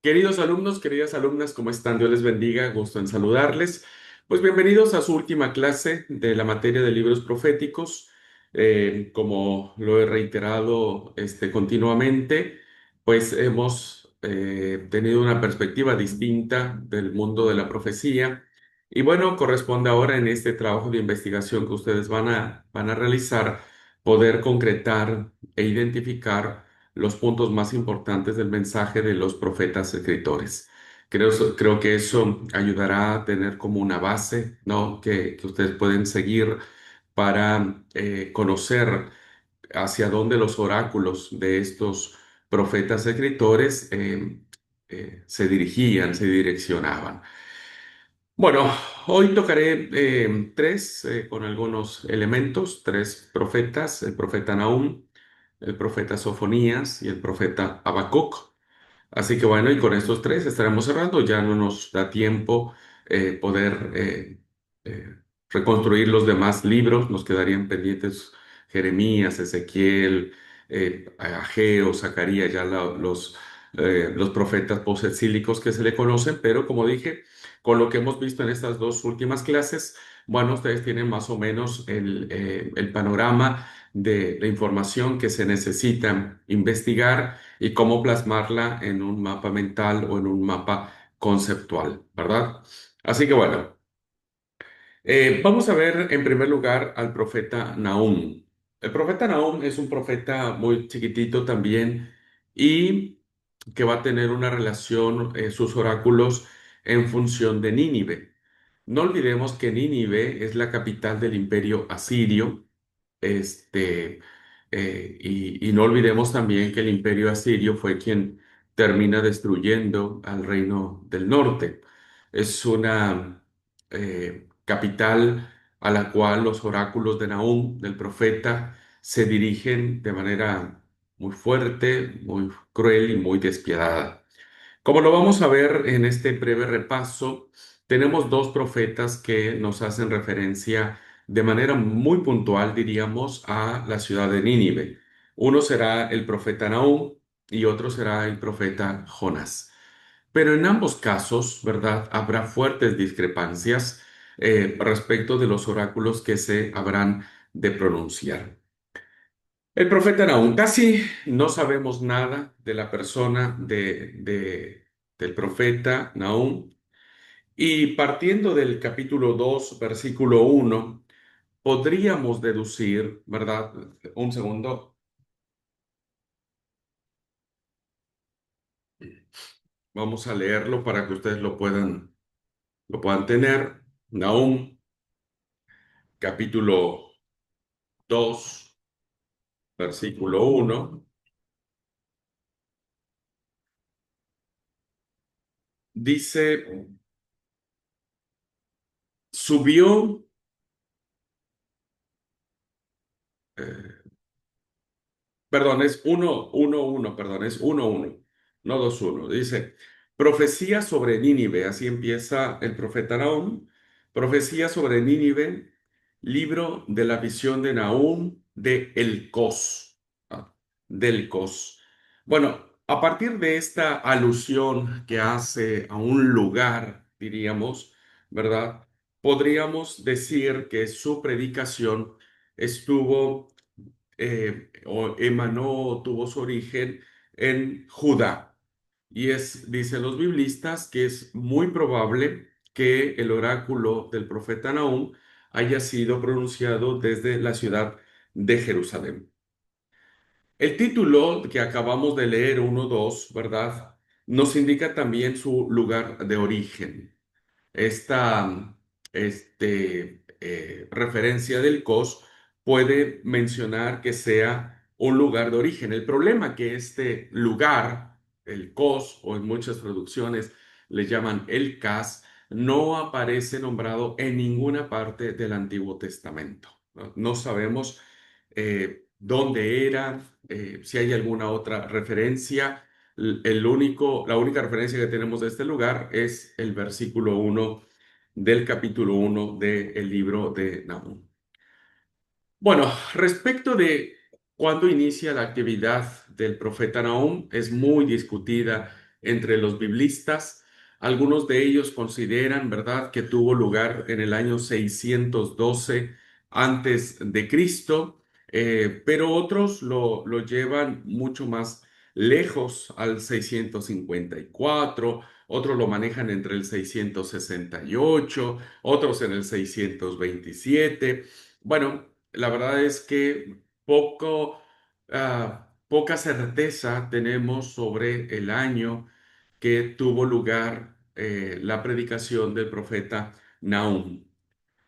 Queridos alumnos, queridas alumnas, ¿cómo están? Dios les bendiga, gusto en saludarles. Pues bienvenidos a su última clase de la materia de libros proféticos. Como lo he reiterado continuamente, pues hemos tenido una perspectiva distinta del mundo de la profecía. Y bueno, corresponde ahora en este trabajo de investigación que ustedes van a realizar, poder concretar e identificar los puntos más importantes del mensaje de los profetas escritores. Creo que eso ayudará a tener como una base, ¿no? Que ustedes pueden seguir para conocer hacia dónde los oráculos de estos profetas escritores se dirigían, se direccionaban. Bueno, hoy tocaré tres con algunos elementos, tres profetas, el profeta Nahum, el profeta Sofonías y el profeta Habacuc. Así que bueno, y con estos tres estaremos cerrando. Ya no nos da tiempo poder eh, reconstruir los demás libros. Nos quedarían pendientes Jeremías, Ezequiel, Ageo, Zacarías, ya los profetas posexílicos que se le conocen. Pero como dije, con lo que hemos visto en estas dos últimas clases, bueno, ustedes tienen más o menos el panorama de la información que se necesita investigar y cómo plasmarla en un mapa mental o en un mapa conceptual, ¿verdad? Así que bueno, vamos a ver en primer lugar al profeta Nahum. El profeta Nahum es un profeta muy chiquitito también y que va a tener una relación, sus oráculos, en función de Nínive. No olvidemos que Nínive es la capital del imperio asirio. este, y no olvidemos también que el imperio asirio fue quien termina destruyendo al reino del norte. Es una capital a la cual los oráculos de Nahum, del profeta, se dirigen de manera muy fuerte, muy cruel y muy despiadada. Como lo vamos a ver en este breve repaso, tenemos dos profetas que nos hacen referencia de manera muy puntual, diríamos, a la ciudad de Nínive. Uno será el profeta Nahum y otro será el profeta Jonás. Pero en ambos casos, ¿verdad? Habrá fuertes discrepancias respecto de los oráculos que se habrán de pronunciar. El profeta Nahum, casi no sabemos nada de la persona del profeta Nahum, y partiendo del capítulo 2 versículo uno podríamos deducir, ¿verdad? Un segundo, vamos a leerlo para que ustedes lo puedan tener. Nahum, capítulo 2 versículo uno dice, subió, eh, perdón, es 1-1-1, perdón, es 1-1, no 2-1. Dice, profecía sobre Nínive, así empieza el profeta Nahum. Profecía sobre Nínive, libro de la visión de Nahum de Elcos, del Cos. Bueno, a partir de esta alusión que hace a un lugar, diríamos, ¿verdad? Podríamos decir que su predicación estuvo o emanó, tuvo su origen en Judá. Y dicen los biblistas, que es muy probable que el oráculo del profeta Nahum haya sido pronunciado desde la ciudad de Jerusalén. El título que acabamos de leer, 1-2, ¿verdad? Nos indica también su lugar de origen. Esta referencia del COS puede mencionar que sea un lugar de origen. El problema que este lugar, el COS, o en muchas traducciones le llaman el CAS, no aparece nombrado en ninguna parte del Antiguo Testamento. No sabemos dónde era, si hay alguna otra referencia. La única referencia que tenemos de este lugar es el versículo 1 del capítulo 1 del libro de Nahum. Bueno, respecto de cuándo inicia la actividad del profeta Nahum, es muy discutida entre los biblistas. Algunos de ellos consideran, ¿verdad?, que tuvo lugar en el año 612 antes de Cristo, pero otros lo llevan mucho más lejos al 654, otros lo manejan entre el 668, otros en el 627. Bueno, la verdad es que poca certeza tenemos sobre el año que tuvo lugar la predicación del profeta Nahum.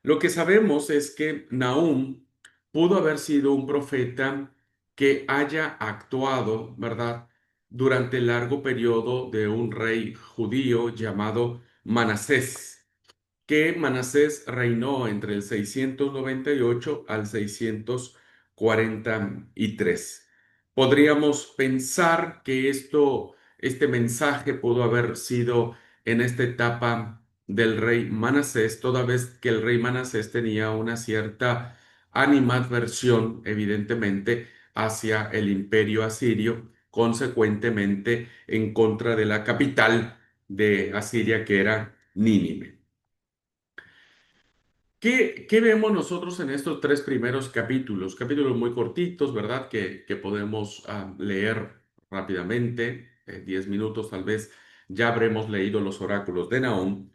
Lo que sabemos es que Nahum pudo haber sido un profeta que haya actuado, ¿verdad?, durante el largo periodo de un rey judío llamado Manasés, que Manasés reinó entre el 698 al 643. Podríamos pensar que este mensaje pudo haber sido en esta etapa del rey Manasés, toda vez que el rey Manasés tenía una cierta animadversión, evidentemente, hacia el imperio asirio, consecuentemente en contra de la capital de Asiria, que era Nínive. ¿Qué vemos nosotros en estos tres primeros capítulos? Capítulos muy cortitos, ¿verdad? Que podemos leer rápidamente, 10 minutos tal vez, ya habremos leído los oráculos de Nahum.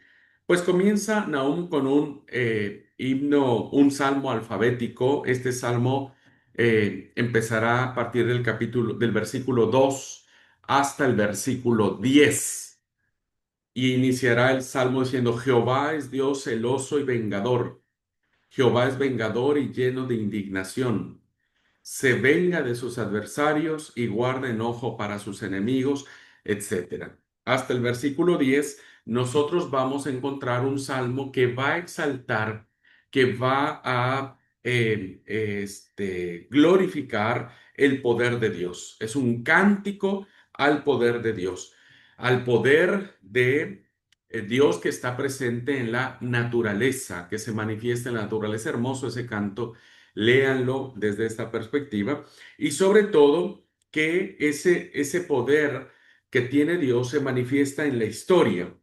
Pues comienza Nahum con un himno, un salmo alfabético. Este salmo empezará a partir del versículo 2 hasta el versículo 10. Y iniciará el salmo diciendo: Jehová es Dios celoso y vengador. Jehová es vengador y lleno de indignación. Se venga de sus adversarios y guarda enojo para sus enemigos, etcétera. Hasta el versículo 10, nosotros vamos a encontrar un salmo que va a exaltar, que va a glorificar el poder de Dios. Es un cántico al poder de Dios, al poder de Dios que está presente en la naturaleza, que se manifiesta en la naturaleza. Hermoso ese canto, léanlo desde esta perspectiva, y sobre todo que ese poder que tiene Dios se manifiesta en la historia.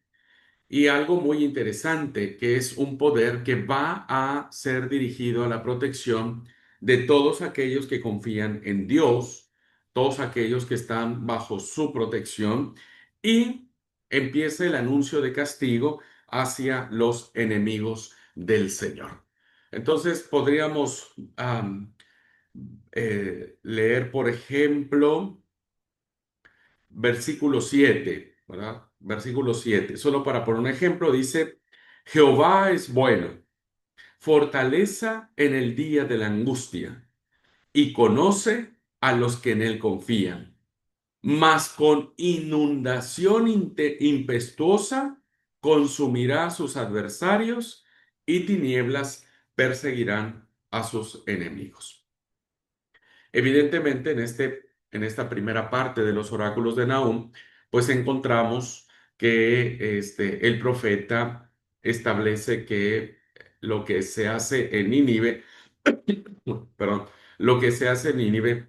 Y algo muy interesante, que es un poder que va a ser dirigido a la protección de todos aquellos que confían en Dios, todos aquellos que están bajo su protección, y empieza el anuncio de castigo hacia los enemigos del Señor. Entonces podríamos leer, por ejemplo, versículo 7, ¿verdad? Versículo 7, solo para poner un ejemplo, dice: Jehová es bueno, fortaleza en el día de la angustia, y conoce a los que en él confían. Mas con inundación impetuosa consumirá a sus adversarios, y tinieblas perseguirán a sus enemigos. Evidentemente, en esta primera parte de los oráculos de Nahum, pues encontramos que el profeta establece que lo que se hace en Nínive, perdón, lo que se hace en Nínive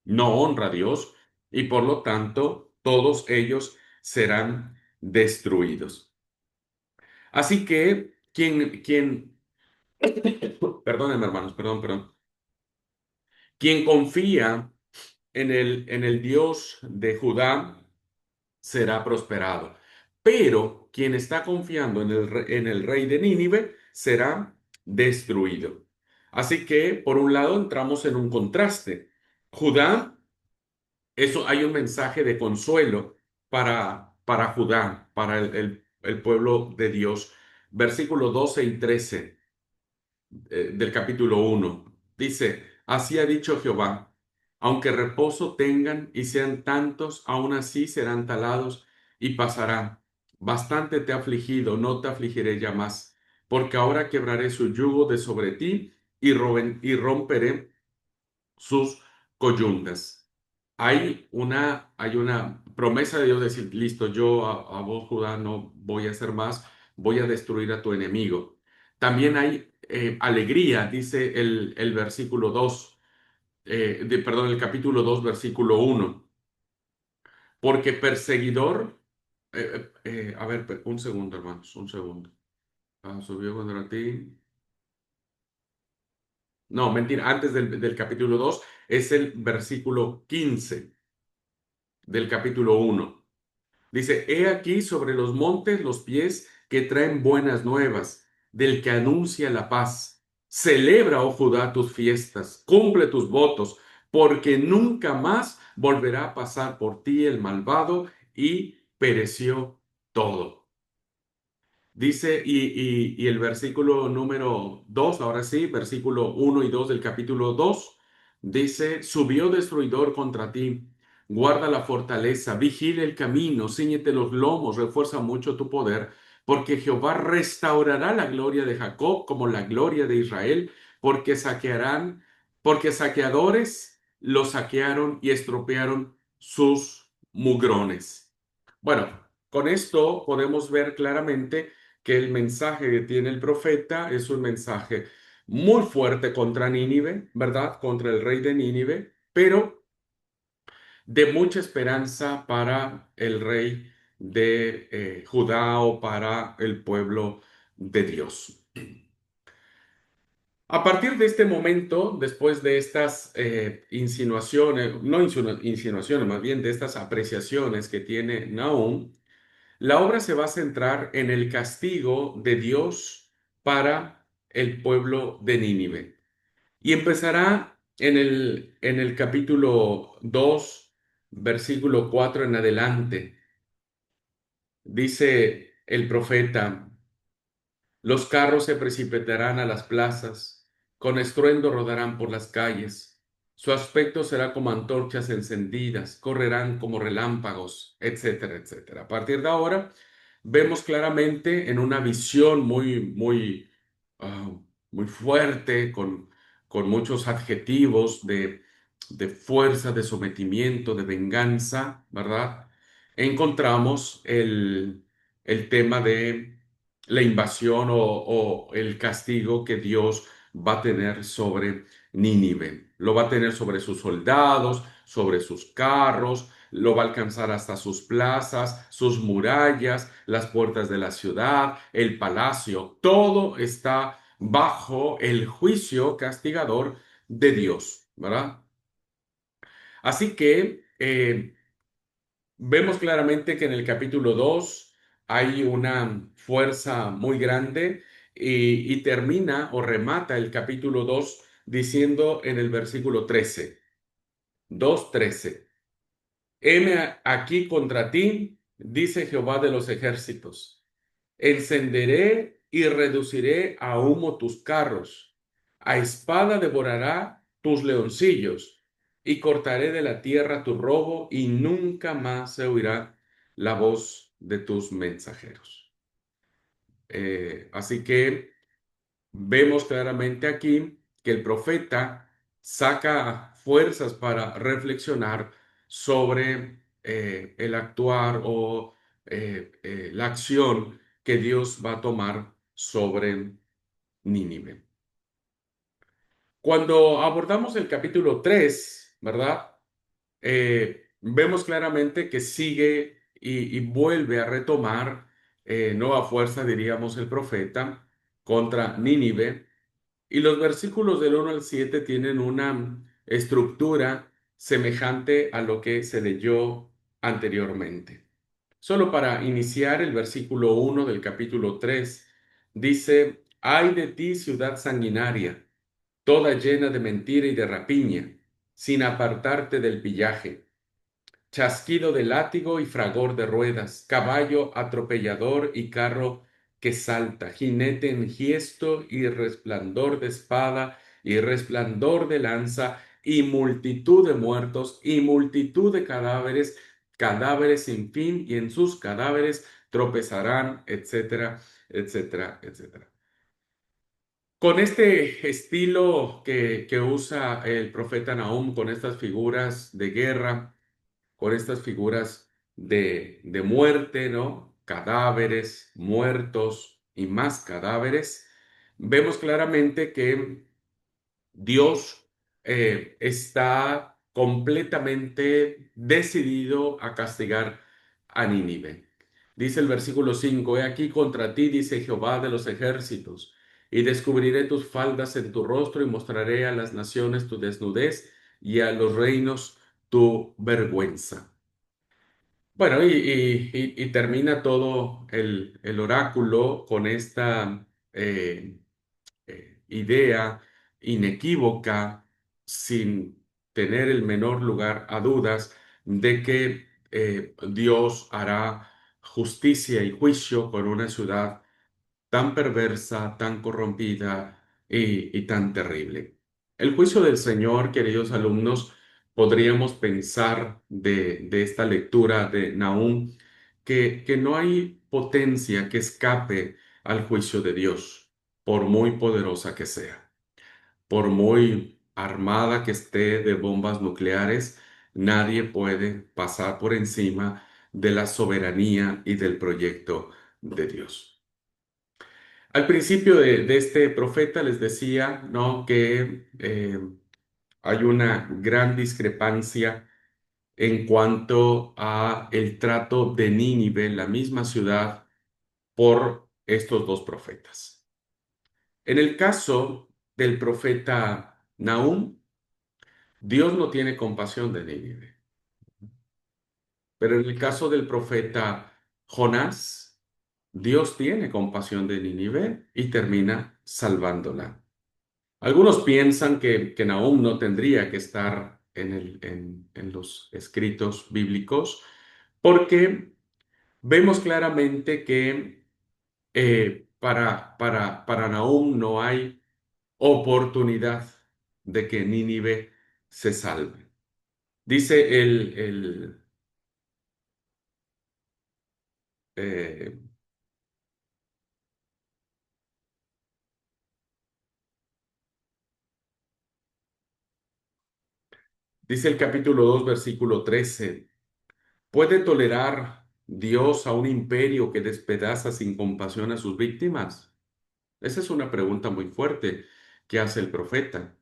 no honra a Dios, y por lo tanto todos ellos serán destruidos. Así que perdónenme, hermanos, perdón, quien confía en el Dios de Judá será prosperado. Pero quien está confiando en el rey de Nínive será destruido. Así que, por un lado, entramos en un contraste. Judá, eso hay un mensaje de consuelo para Judá, para el pueblo de Dios. Versículos 12 y 13 del capítulo 1. Dice: Así ha dicho Jehová, aunque reposo tengan y sean tantos, aún así serán talados y pasará. Bastante te he afligido, no te afligiré ya más, porque ahora quebraré su yugo de sobre ti y romperé sus coyundas. Hay una promesa de Dios de decir: listo, yo a vos, Judá, no voy a hacer más, voy a destruir a tu enemigo. También hay alegría, dice el versículo 2, perdón, el capítulo 2, versículo 1, porque perseguidor A ver, un segundo, hermanos, un segundo. Subió contra ti. No, mentira, antes del capítulo 2 es el versículo 15 del capítulo uno. Dice, he aquí sobre los montes los pies que traen buenas nuevas, del que anuncia la paz. Celebra, oh Judá, tus fiestas, cumple tus votos, porque nunca más volverá a pasar por ti el malvado y pereció todo. Dice, y el versículo número 2 ahora sí, versículo uno y 2 del capítulo 2 dice, subió destruidor contra ti, guarda la fortaleza, vigila el camino, cíñete los lomos, refuerza mucho tu poder, porque Jehová restaurará la gloria de Jacob como la gloria de Israel, porque saquearán, porque saqueadores lo saquearon y estropearon sus mugrones. Bueno, con esto podemos ver claramente que el mensaje que tiene el profeta es un mensaje muy fuerte contra Nínive, ¿verdad? Contra el rey de Nínive, pero de mucha esperanza para el rey de Judá o para el pueblo de Dios. A partir de este momento, después de estas insinuaciones, no insinuaciones, más bien de estas apreciaciones que tiene Nahum, la obra se va a centrar en el castigo de Dios para el pueblo de Nínive. Y empezará en el capítulo 2 versículo 4 en adelante. Dice el profeta, los carros se precipitarán a las plazas, con estruendo rodarán por las calles. Su aspecto será como antorchas encendidas, correrán como relámpagos, etcétera, etcétera. A partir de ahora, vemos claramente en una visión ah, muy fuerte, con muchos adjetivos de fuerza, de sometimiento, de venganza, ¿verdad? Encontramos el tema de la invasión o el castigo que Dios va a tener sobre Nínive. Lo va a tener sobre sus soldados, sobre sus carros, lo va a alcanzar hasta sus plazas, sus murallas, las puertas de la ciudad, el palacio. Todo está bajo el juicio castigador de Dios, ¿verdad? Así que vemos claramente que en el capítulo 2 hay una fuerza muy grande y termina o remata el capítulo 2 diciendo en el versículo 13, 2:13, heme aquí contra ti, dice Jehová de los ejércitos, encenderé y reduciré a humo tus carros, a espada devorará tus leoncillos, y cortaré de la tierra tu robo, y nunca más se oirá la voz de tus mensajeros. Así que vemos claramente aquí que el profeta saca fuerzas para reflexionar sobre el actuar o la acción que Dios va a tomar sobre Nínive. Cuando abordamos el capítulo 3, ¿verdad? Vemos claramente que sigue y vuelve a retomar nueva fuerza, diríamos, el profeta contra Nínive. Y los versículos del 1 al 7 tienen una estructura semejante a lo que se leyó anteriormente. Solo para iniciar, el versículo 1 del capítulo 3 dice, ay de ti, ciudad sanguinaria, toda llena de mentira y de rapiña, sin apartarte del pillaje, chasquido de látigo y fragor de ruedas, caballo atropellador y carro que salta, jinete engiesto y resplandor de espada y resplandor de lanza y multitud de muertos y multitud de cadáveres, cadáveres sin fin y en sus cadáveres tropezarán, etcétera, etcétera, etcétera. Con este estilo que usa el profeta Nahum, con estas figuras de guerra, con estas figuras de muerte, ¿no? Cadáveres, muertos y más cadáveres, vemos claramente que Dios está completamente decidido a castigar a Nínive. Dice el versículo 5: He aquí contra ti, dice Jehová de los ejércitos, y descubriré tus faldas en tu rostro y mostraré a las naciones tu desnudez y a los reinos tu vergüenza. Bueno, y termina todo el oráculo con esta idea inequívoca, sin tener el menor lugar a dudas, de que Dios hará justicia y juicio con una ciudad tan perversa, tan corrompida y tan terrible. El juicio del Señor, queridos alumnos, podríamos pensar de esta lectura de Nahum que no hay potencia que escape al juicio de Dios, por muy poderosa que sea, por muy armada que esté de bombas nucleares, nadie puede pasar por encima de la soberanía y del proyecto de Dios. Al principio de este profeta les decía, ¿no?, que hay una gran discrepancia en cuanto a el trato de Nínive, la misma ciudad, por estos dos profetas. En el caso del profeta Nahum, Dios no tiene compasión de Nínive, pero en el caso del profeta Jonás, Dios tiene compasión de Nínive y termina salvándola. Algunos piensan que Nahum no tendría que estar en los escritos bíblicos porque vemos claramente que para Nahum no hay oportunidad de que Nínive se salve. Dice eh, dice el capítulo 2 versículo 13: ¿puede tolerar Dios a un imperio que despedaza sin compasión a sus víctimas? Esa es una pregunta muy fuerte que hace el profeta.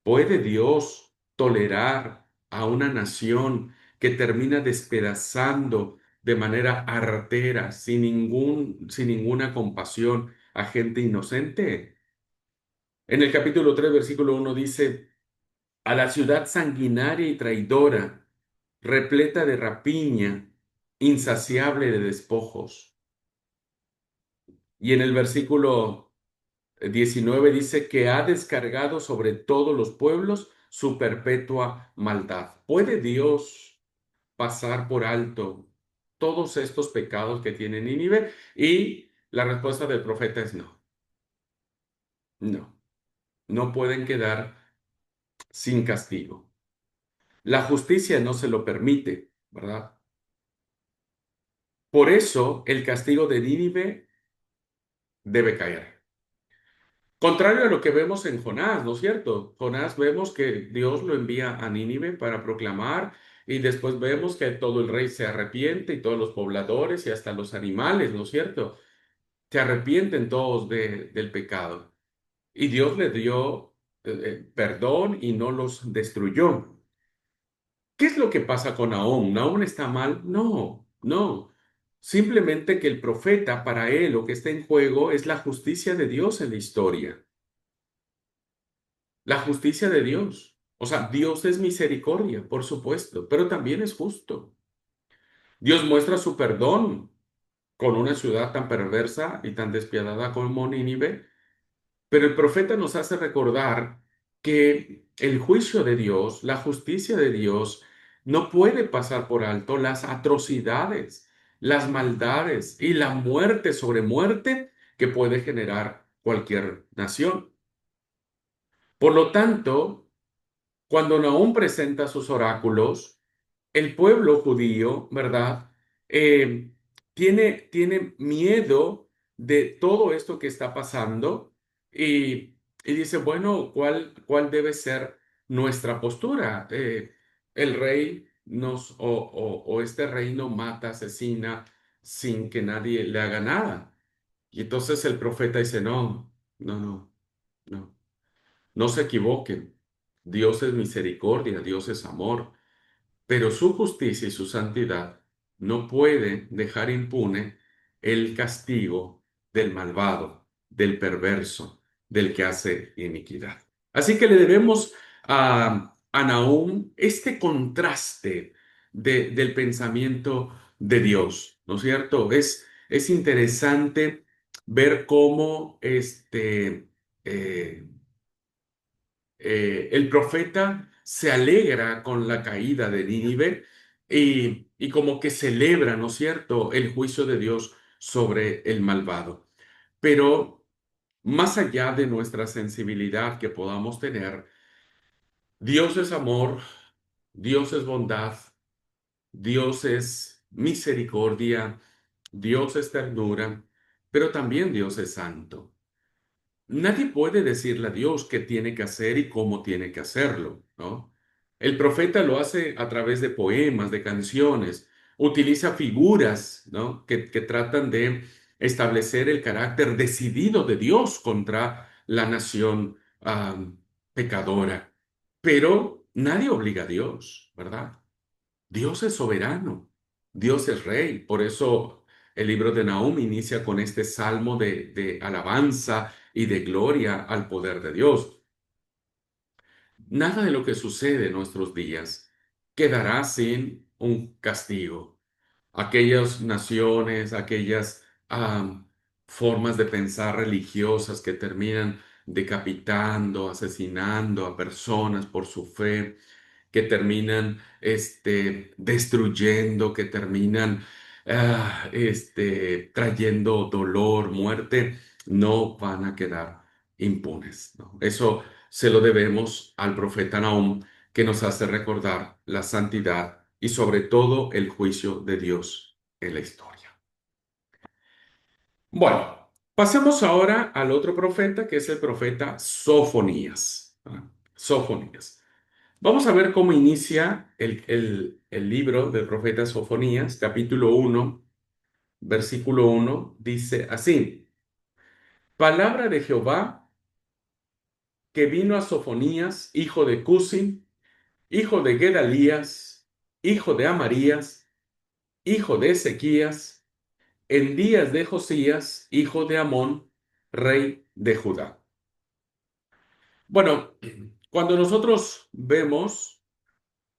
¿Puede Dios tolerar a una nación que termina despedazando de manera artera, sin ninguna compasión, a gente inocente? En el capítulo 3 versículo 1 dice: a la ciudad sanguinaria y traidora, repleta de rapiña, insaciable de despojos. Y en el versículo 19 dice que ha descargado sobre todos los pueblos su perpetua maldad. ¿Puede Dios pasar por alto todos estos pecados que tiene Nínive? Y la respuesta del profeta es no, no, no pueden quedar sin castigo. La justicia no se lo permite, ¿verdad? Por eso el castigo de Nínive debe caer. Contrario a lo que vemos en Jonás, ¿no es cierto? Jonás vemos que Dios lo envía a Nínive para proclamar y después vemos que todo el rey se arrepiente y todos los pobladores y hasta los animales, ¿no es cierto? Se arrepienten todos del pecado. Y Dios le dio perdón y no los destruyó. ¿Qué es lo que pasa con Nahum? ¿Nahum está mal? No, no. Simplemente que el profeta, para él, lo que está en juego es la justicia de Dios en la historia. La justicia de Dios. O sea, Dios es misericordia, por supuesto, pero también es justo. Dios muestra su perdón con una ciudad tan perversa y tan despiadada como Nínive, pero el profeta nos hace recordar que el juicio de Dios, la justicia de Dios, no puede pasar por alto las atrocidades, las maldades y la muerte sobre muerte que puede generar cualquier nación. Por lo tanto, cuando Nahum presenta sus oráculos, el pueblo judío, ¿verdad? Tiene miedo de todo esto que está pasando y dice, bueno, ¿cuál debe ser nuestra postura? El rey o este reino mata, asesina sin que nadie le haga nada. Y entonces el profeta dice, no, no, no, no. No se equivoquen. Dios es misericordia, Dios es amor, pero su justicia y su santidad no puede dejar impune el castigo del malvado, del perverso, del que hace iniquidad. Así que le debemos a Nahum este contraste del pensamiento de Dios, ¿no es cierto? Es interesante ver cómo eh, el profeta se alegra con la caída de Nínive y como que celebra, ¿no es cierto?, el juicio de Dios sobre el malvado. Pero más allá de nuestra sensibilidad que podamos tener, Dios es amor, Dios es bondad, Dios es misericordia, Dios es ternura, pero también Dios es santo. Nadie puede decirle a Dios qué tiene que hacer y cómo tiene que hacerlo, ¿no? El profeta lo hace a través de poemas, de canciones, utiliza figuras, ¿no? Que tratan de establecer el carácter decidido de Dios contra la nación pecadora. Pero nadie obliga a Dios, ¿verdad? Dios es soberano, Dios es rey. Por eso el libro de Nahum inicia con este salmo de alabanza y de gloria al poder de Dios. Nada de lo que sucede en nuestros días quedará sin un castigo. Aquellas naciones, aquellas formas de pensar religiosas que terminan decapitando, asesinando a personas por su fe, que terminan destruyendo, que terminan trayendo dolor, muerte, no van a quedar impunes, ¿no? Eso se lo debemos al profeta Nahum, que nos hace recordar la santidad y sobre todo el juicio de Dios en la historia. Bueno, pasemos ahora al otro profeta, que es el profeta Sofonías. Sofonías. Vamos a ver cómo inicia el libro del profeta Sofonías, capítulo 1, versículo 1, dice así: Palabra de Jehová que vino a Sofonías, hijo de Cusi, hijo de Gedalías, hijo de Amarías, hijo de Ezequías, en días de Josías, hijo de Amón, rey de Judá. Bueno, cuando nosotros vemos,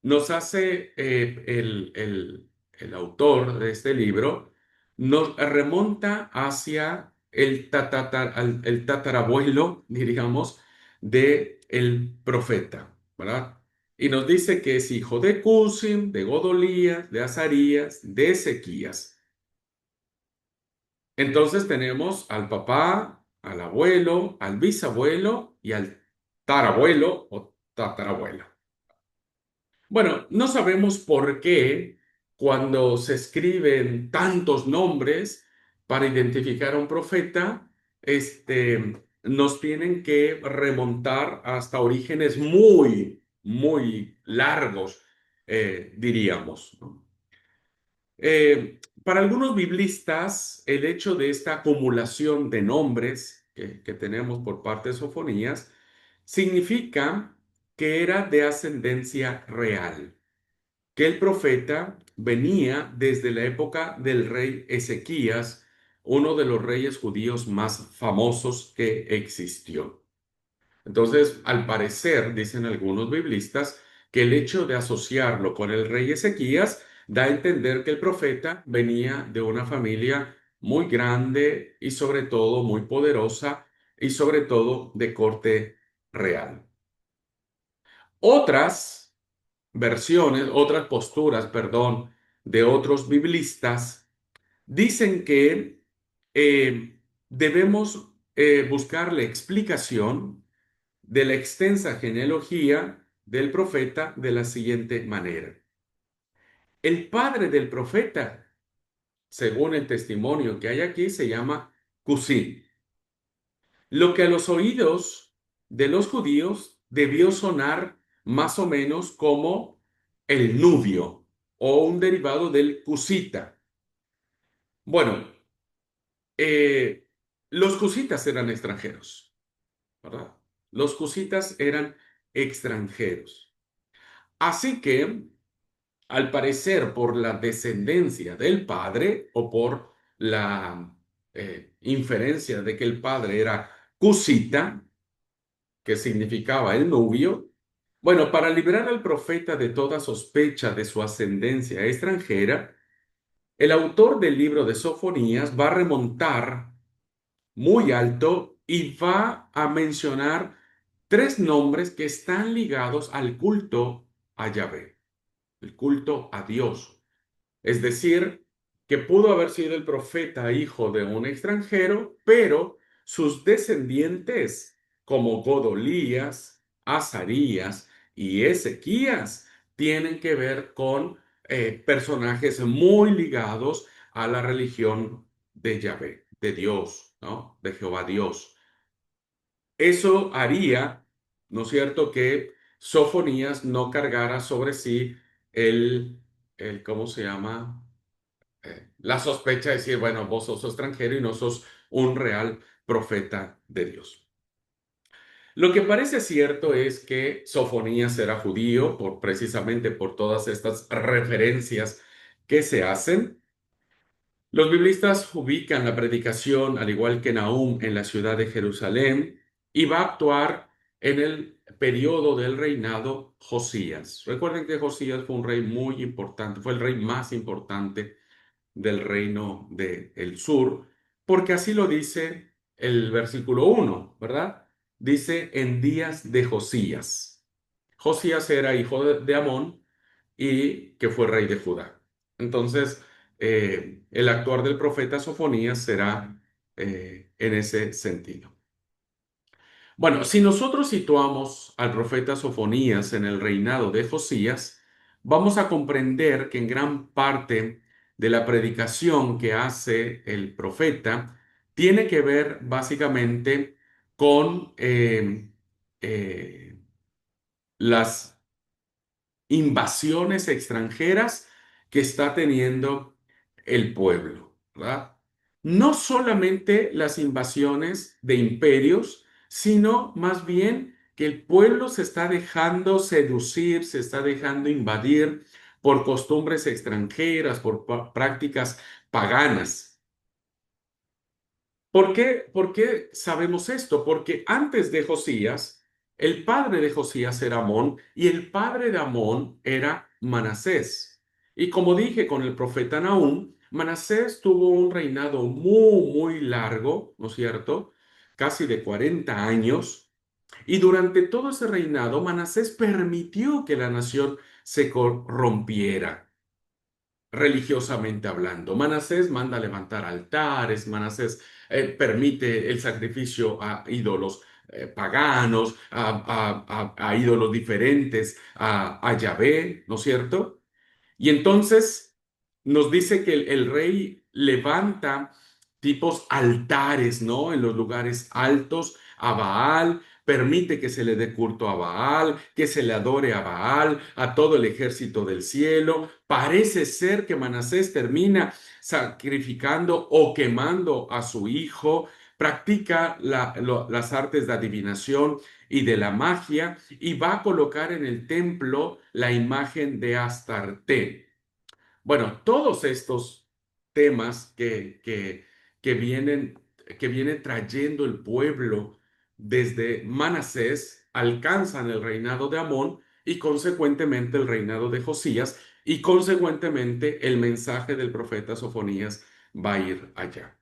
nos hace el autor de este libro, nos remonta hacia el tatarabuelo, diríamos, de el profeta, ¿verdad? Y nos dice que es hijo de Cusim, de Godolías, de Azarías, de Ezequías. Entonces tenemos al papá, al abuelo, al bisabuelo y al tarabuelo o tatarabuelo. Bueno, no sabemos por qué cuando se escriben tantos nombres para identificar a un profeta, nos tienen que remontar hasta orígenes muy, muy largos, diríamos, ¿no? Para algunos biblistas, el hecho de esta acumulación de nombres que tenemos por parte de Sofonías significa que era de ascendencia real, que el profeta venía desde la época del rey Ezequías, uno de los reyes judíos más famosos que existió. Entonces, al parecer, dicen algunos biblistas, que el hecho de asociarlo con el rey Ezequías da a entender que el profeta venía de una familia muy grande y sobre todo muy poderosa y sobre todo de corte real. Otras versiones, otras posturas, perdón, de otros biblistas dicen que debemos buscarle explicación de la extensa genealogía del profeta de la siguiente manera. El padre del profeta, según el testimonio que hay aquí, se llama Cusí, lo que a los oídos de los judíos debió sonar más o menos como el nubio o un derivado del cusita. Bueno, eh, los cusitas eran extranjeros, ¿verdad? Los cusitas eran extranjeros. Así que, al parecer, por la descendencia del padre o por la inferencia de que el padre era cusita, que significaba el nubio. Bueno, para liberar al profeta de toda sospecha de su ascendencia extranjera, el autor del libro de Sofonías va a remontar muy alto y va a mencionar tres nombres que están ligados al culto a Yahvé, el culto a Dios. Es decir, que pudo haber sido el profeta hijo de un extranjero, pero sus descendientes, como Godolías, Azarías y Ezequías, tienen que ver con personajes muy ligados a la religión de Yahvé, de Dios, ¿no? De Jehová Dios. Eso haría, ¿no es cierto?, que Sofonías no cargara sobre sí ¿cómo se llama? La sospecha de decir, bueno, vos sos extranjero y no sos un real profeta de Dios. Lo que parece cierto es que Sofonías era judío precisamente por todas estas referencias que se hacen. Los biblistas ubican la predicación, al igual que Nahum, en la ciudad de Jerusalén y va a actuar en el periodo del reinado Josías. Recuerden que Josías fue un rey muy importante, fue el rey más importante del reino del sur, porque así lo dice el versículo 1, ¿verdad? Dice en días de Josías. Josías era hijo de Amón y que fue rey de Judá. Entonces, el actuar del profeta Sofonías será en ese sentido. Bueno, si nosotros situamos al profeta Sofonías en el reinado de Josías, vamos a comprender que en gran parte de la predicación que hace el profeta tiene que ver básicamente con las invasiones extranjeras que está teniendo el pueblo, ¿verdad? No solamente las invasiones de imperios, sino más bien que el pueblo se está dejando seducir, se está dejando invadir por costumbres extranjeras, por prácticas paganas. ¿Por qué sabemos esto? Porque antes de Josías, el padre de Josías era Amón y el padre de Amón era Manasés. Y como dije con el profeta Nahum, Manasés tuvo un reinado muy largo, ¿no es cierto? Casi de 40 años. Y durante todo ese reinado, Manasés permitió que la nación se corrompiera religiosamente hablando. Manasés manda levantar altares, Manasés permite el sacrificio a ídolos paganos, a ídolos diferentes, a Yahvé, ¿no es cierto? Y entonces nos dice que el rey levanta tipos altares, ¿no? En los lugares altos a Baal, permite que se le dé culto a Baal, que se le adore a Baal, a todo el ejército del cielo. Parece ser que Manasés termina sacrificando o quemando a su hijo, practica las artes de adivinación y de la magia y va a colocar en el templo la imagen de Astarte. Bueno, todos estos temas que vienen, que viene trayendo el pueblo desde Manasés alcanzan el reinado de Amón y consecuentemente el reinado de Josías y consecuentemente el mensaje del profeta Sofonías va a ir allá.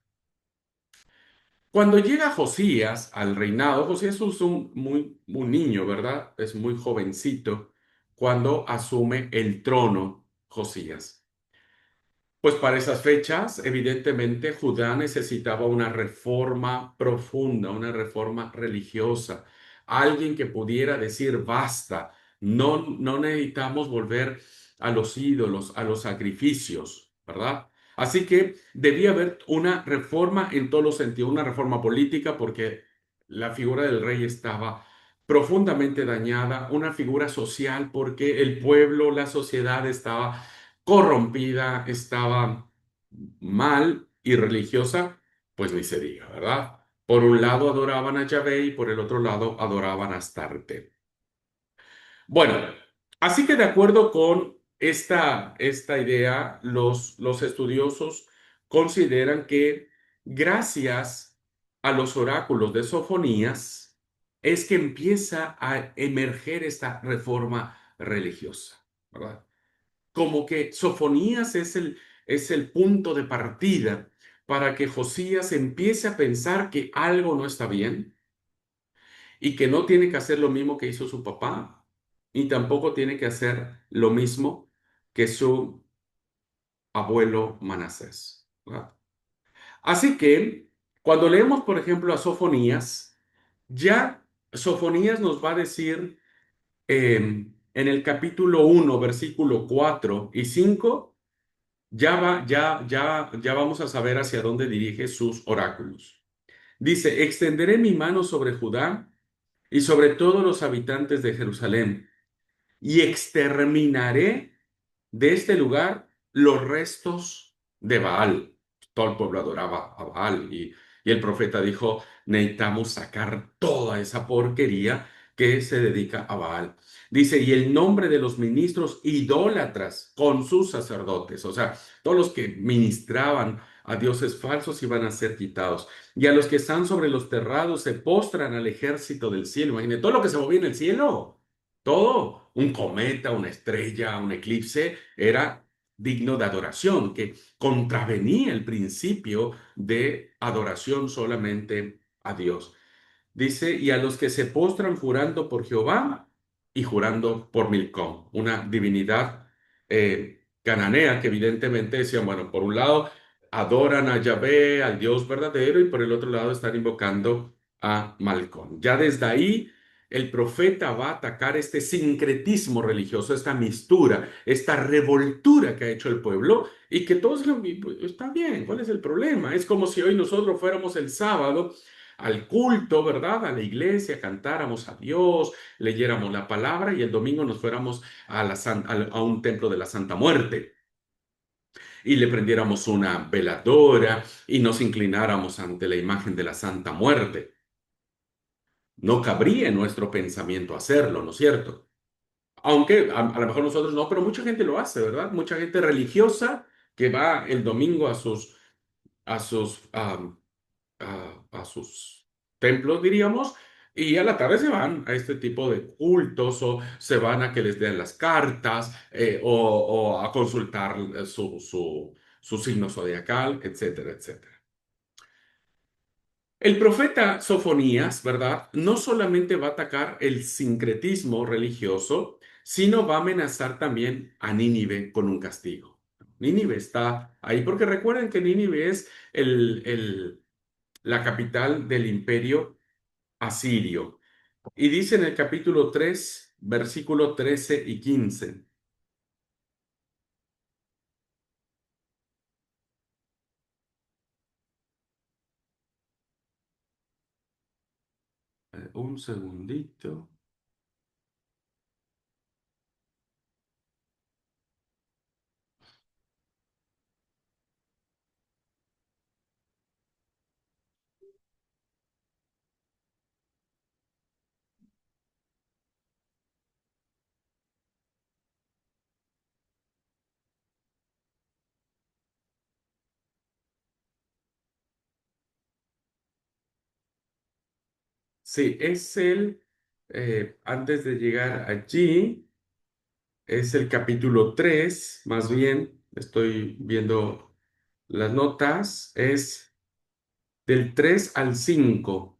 Cuando llega Josías al reinado, Josías es un niño, ¿verdad? Es muy jovencito cuando asume el trono Josías. Pues para esas fechas, evidentemente, Judá necesitaba una reforma profunda, una reforma religiosa, alguien que pudiera decir basta, no necesitamos volver a los ídolos, a los sacrificios, ¿verdad? Así que debía haber una reforma en todos los sentidos, una reforma política, porque la figura del rey estaba profundamente dañada, una figura social, porque el pueblo, la sociedad estaba corrompida, estaba mal y religiosa, pues ni se diga, ¿verdad? Por un lado adoraban a Yahvé y por el otro lado adoraban a Astarte. Bueno, así que de acuerdo con esta idea, los estudiosos consideran que gracias a los oráculos de Sofonías es que empieza a emerger esta reforma religiosa, ¿verdad? Como que Sofonías es el punto de partida para que Josías empiece a pensar que algo no está bien y que no tiene que hacer lo mismo que hizo su papá y tampoco tiene que hacer lo mismo que su abuelo Manasés, ¿verdad? Así que cuando leemos, por ejemplo, a Sofonías, ya Sofonías nos va a decir en el capítulo 1, versículo 4 y 5, ya vamos a saber hacia dónde dirige sus oráculos. Dice, extenderé mi mano sobre Judá y sobre todos los habitantes de Jerusalén, y exterminaré de este lugar los restos de Baal. Todo el pueblo adoraba a Baal y el profeta dijo, necesitamos sacar toda esa porquería que se dedica a Baal. Dice, y el nombre de los ministros idólatras con sus sacerdotes, o sea, todos los que ministraban a dioses falsos iban a ser quitados. Y a los que están sobre los terrados se postran al ejército del cielo. Imagínate, todo lo que se movía en el cielo, todo, un cometa, una estrella, un eclipse, era digno de adoración, que contravenía el principio de adoración solamente a Dios. Dice, y a los que se postran jurando por Jehová y jurando por Milcom, una divinidad cananea que evidentemente decían, bueno, por un lado adoran a Yahvé, al Dios verdadero, y por el otro lado están invocando a Malcón. Ya desde ahí el profeta va a atacar este sincretismo religioso, esta mistura, esta revoltura que ha hecho el pueblo y que todos digan, "Pues, está bien, ¿cuál es el problema?". Es como si hoy nosotros fuéramos el sábado al culto, ¿verdad? A la iglesia, cantáramos a Dios, leyéramos la palabra y el domingo nos fuéramos a un templo de la Santa Muerte y le prendiéramos una veladora y nos inclináramos ante la imagen de la Santa Muerte. No cabría en nuestro pensamiento hacerlo, ¿no es cierto? Aunque a lo mejor nosotros no, pero mucha gente lo hace, ¿verdad? Mucha gente religiosa que va el domingo a sus, a sus templos, diríamos, y a la tarde se van a este tipo de cultos o se van a que les den las cartas o a consultar su signo zodiacal, etcétera, etcétera. El profeta Sofonías, ¿verdad? No solamente va a atacar el sincretismo religioso, sino va a amenazar también a Nínive con un castigo. Nínive está ahí porque recuerden que Nínive es la capital del imperio asirio. Y dice en el capítulo 3, versículo 13 y 15. Un segundito. Sí, antes de llegar allí, es el capítulo 3 más bien, estoy viendo las notas, es del 3 al 5.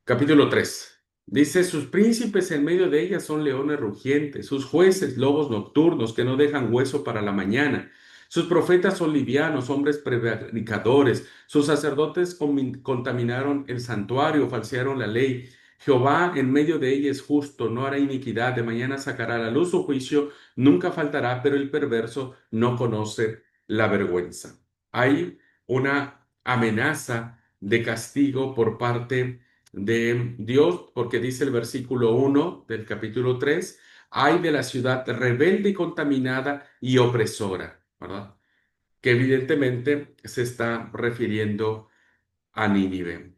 Capítulo 3. Dice, sus príncipes en medio de ella son leones rugientes, sus jueces lobos nocturnos que no dejan hueso para la mañana. Sus profetas son livianos, hombres prevaricadores. Sus sacerdotes contaminaron el santuario, falsearon la ley. Jehová en medio de ella es justo, no hará iniquidad. De mañana sacará a la luz su juicio, nunca faltará, pero el perverso no conoce la vergüenza. Hay una amenaza de castigo por parte de Dios, porque dice el versículo 1 del capítulo 3, ay de la ciudad rebelde y contaminada y opresora, ¿verdad? Que evidentemente se está refiriendo a Nínive.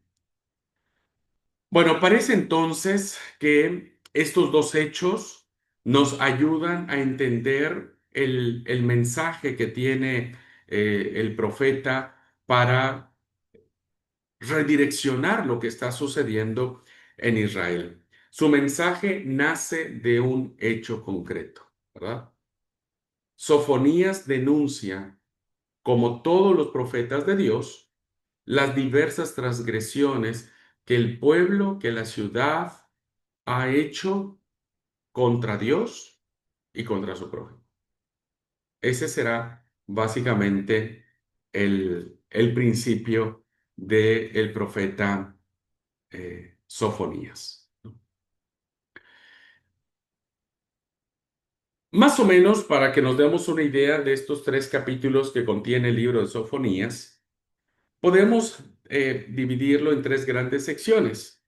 Bueno, parece entonces que estos dos hechos nos ayudan a entender el mensaje que tiene el profeta para redireccionar lo que está sucediendo en Israel. Su mensaje nace de un hecho concreto, ¿verdad? Sofonías denuncia, como todos los profetas de Dios, las diversas transgresiones que el pueblo, que la ciudad ha hecho contra Dios y contra su prójimo. Ese será básicamente el principio del profeta Sofonías. Más o menos para que nos demos una idea de estos tres capítulos que contiene el libro de Sofonías, podemos dividirlo en tres grandes secciones.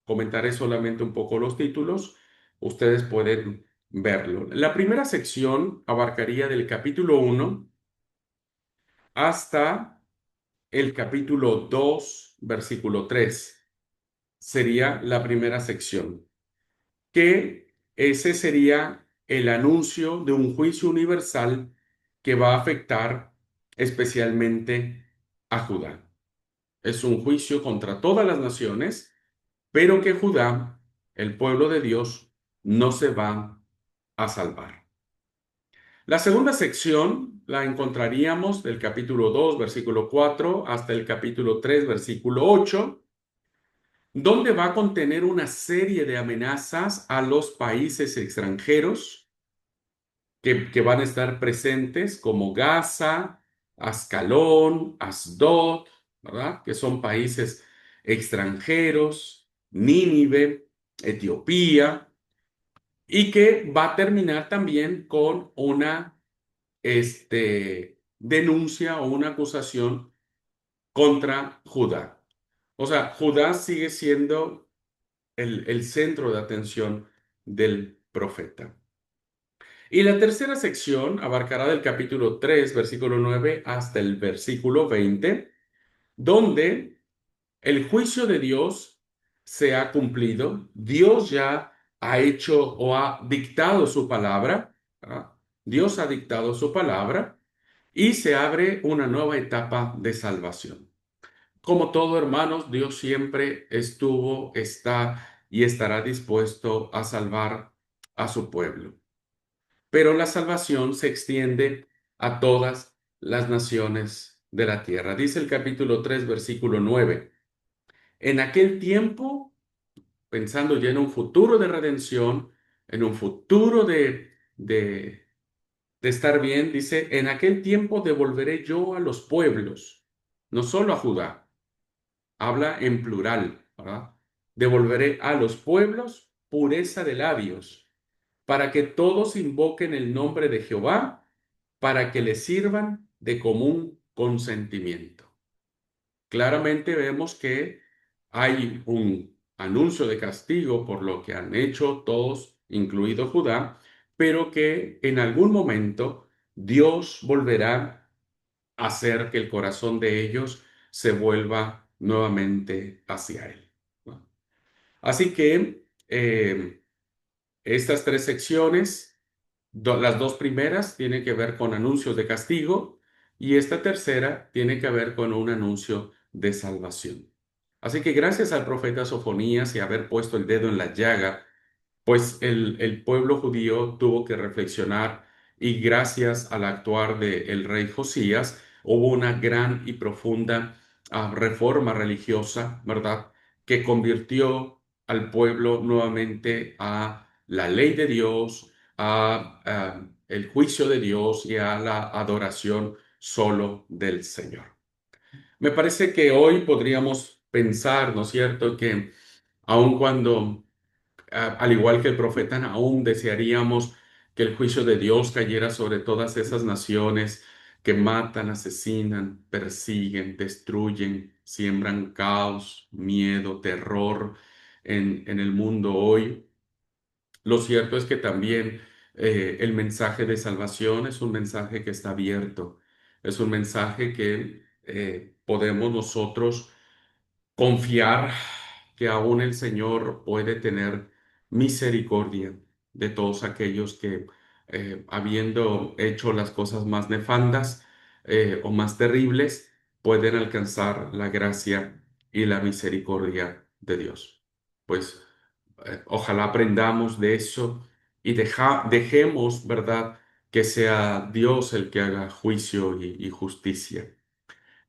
Comentaré solamente un poco los títulos, ustedes pueden verlo. La primera sección abarcaría del capítulo 1 hasta el capítulo 2, versículo 3. Sería la primera sección, que ese sería el anuncio de un juicio universal que va a afectar especialmente a Judá. Es un juicio contra todas las naciones, pero que Judá, el pueblo de Dios, no se va a salvar. La segunda sección la encontraríamos del capítulo 2, versículo 4, hasta el capítulo 3, versículo 8, donde va a contener una serie de amenazas a los países extranjeros que van a estar presentes, como Gaza, Ascalón, Asdod, ¿verdad? Que son países extranjeros, Nínive, Etiopía, y que va a terminar también con una denuncia o una acusación contra Judá. O sea, Judá sigue siendo el centro de atención del profeta. Y la tercera sección abarcará del capítulo 3, versículo 9, hasta el versículo 20, donde el juicio de Dios se ha cumplido. Dios ya ha hecho o ha dictado su palabra. ¿Ah? Dios ha dictado su palabra y se abre una nueva etapa de salvación. Como todo, hermanos, Dios siempre estuvo, está y estará dispuesto a salvar a su pueblo. Pero la salvación se extiende a todas las naciones de la tierra. Dice el capítulo 3, versículo 9. En aquel tiempo, pensando ya en un futuro de redención, en un futuro de estar bien, dice, en aquel tiempo devolveré yo a los pueblos, no solo a Judá, habla en plural, ¿verdad? Devolveré a los pueblos pureza de labios, para que todos invoquen el nombre de Jehová, para que le sirvan de común consentimiento. Claramente vemos que hay un anuncio de castigo por lo que han hecho todos, incluido Judá, pero que en algún momento Dios volverá a hacer que el corazón de ellos se vuelva nuevamente hacia Él, ¿no? Así que estas tres secciones, las dos primeras tienen que ver con anuncios de castigo y esta tercera tiene que ver con un anuncio de salvación. Así que gracias al profeta Sofonías y haber puesto el dedo en la llaga, pues el pueblo judío tuvo que reflexionar y gracias al actuar del rey Josías hubo una gran y profunda reforma religiosa, ¿verdad? Que convirtió al pueblo nuevamente a la ley de Dios, a el juicio de Dios y a la adoración solo del Señor. Me parece que hoy podríamos pensar, ¿no es cierto?, que aun cuando al igual que el profeta Nahum, desearíamos que el juicio de Dios cayera sobre todas esas naciones que matan, asesinan, persiguen, destruyen, siembran caos, miedo, terror en el mundo hoy. Lo cierto es que también el mensaje de salvación es un mensaje que está abierto, es un mensaje que podemos nosotros confiar que aún el Señor puede tener misericordia de todos aquellos que, habiendo hecho las cosas más nefandas, o más terribles, pueden alcanzar la gracia y la misericordia de Dios. Pues ojalá aprendamos de eso y dejemos, ¿verdad?, que sea Dios el que haga juicio y justicia.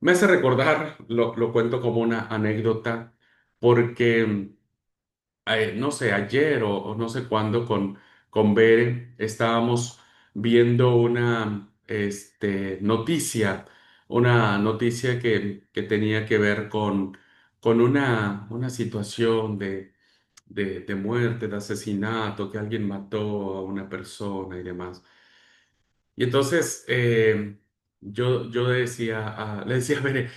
Me hace recordar, lo cuento como una anécdota, porque no sé, ayer o no sé cuándo con Bere estábamos viendo una noticia que tenía que ver con una situación de muerte, de asesinato, que alguien mató a una persona y demás. Y entonces yo le decía a Bere,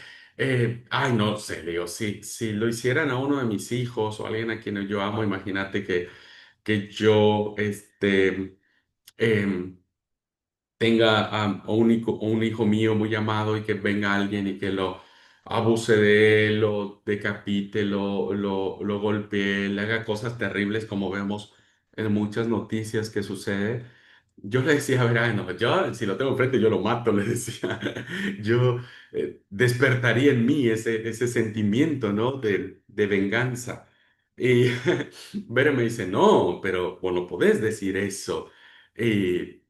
ay, no sé, le digo, si lo hicieran a uno de mis hijos o a alguien a quien yo amo, imagínate que yo em, tenga a un hijo mío muy amado y que venga alguien y que lo abuse de él, lo decapite, lo golpee, le haga cosas terribles como vemos en muchas noticias que sucede. Yo le decía, a ver, ay, no, yo si lo tengo enfrente yo lo mato, le decía. Yo despertaría en mí ese sentimiento, ¿no? De venganza. Y Vera me dice, no, pero bueno, podés decir eso. Y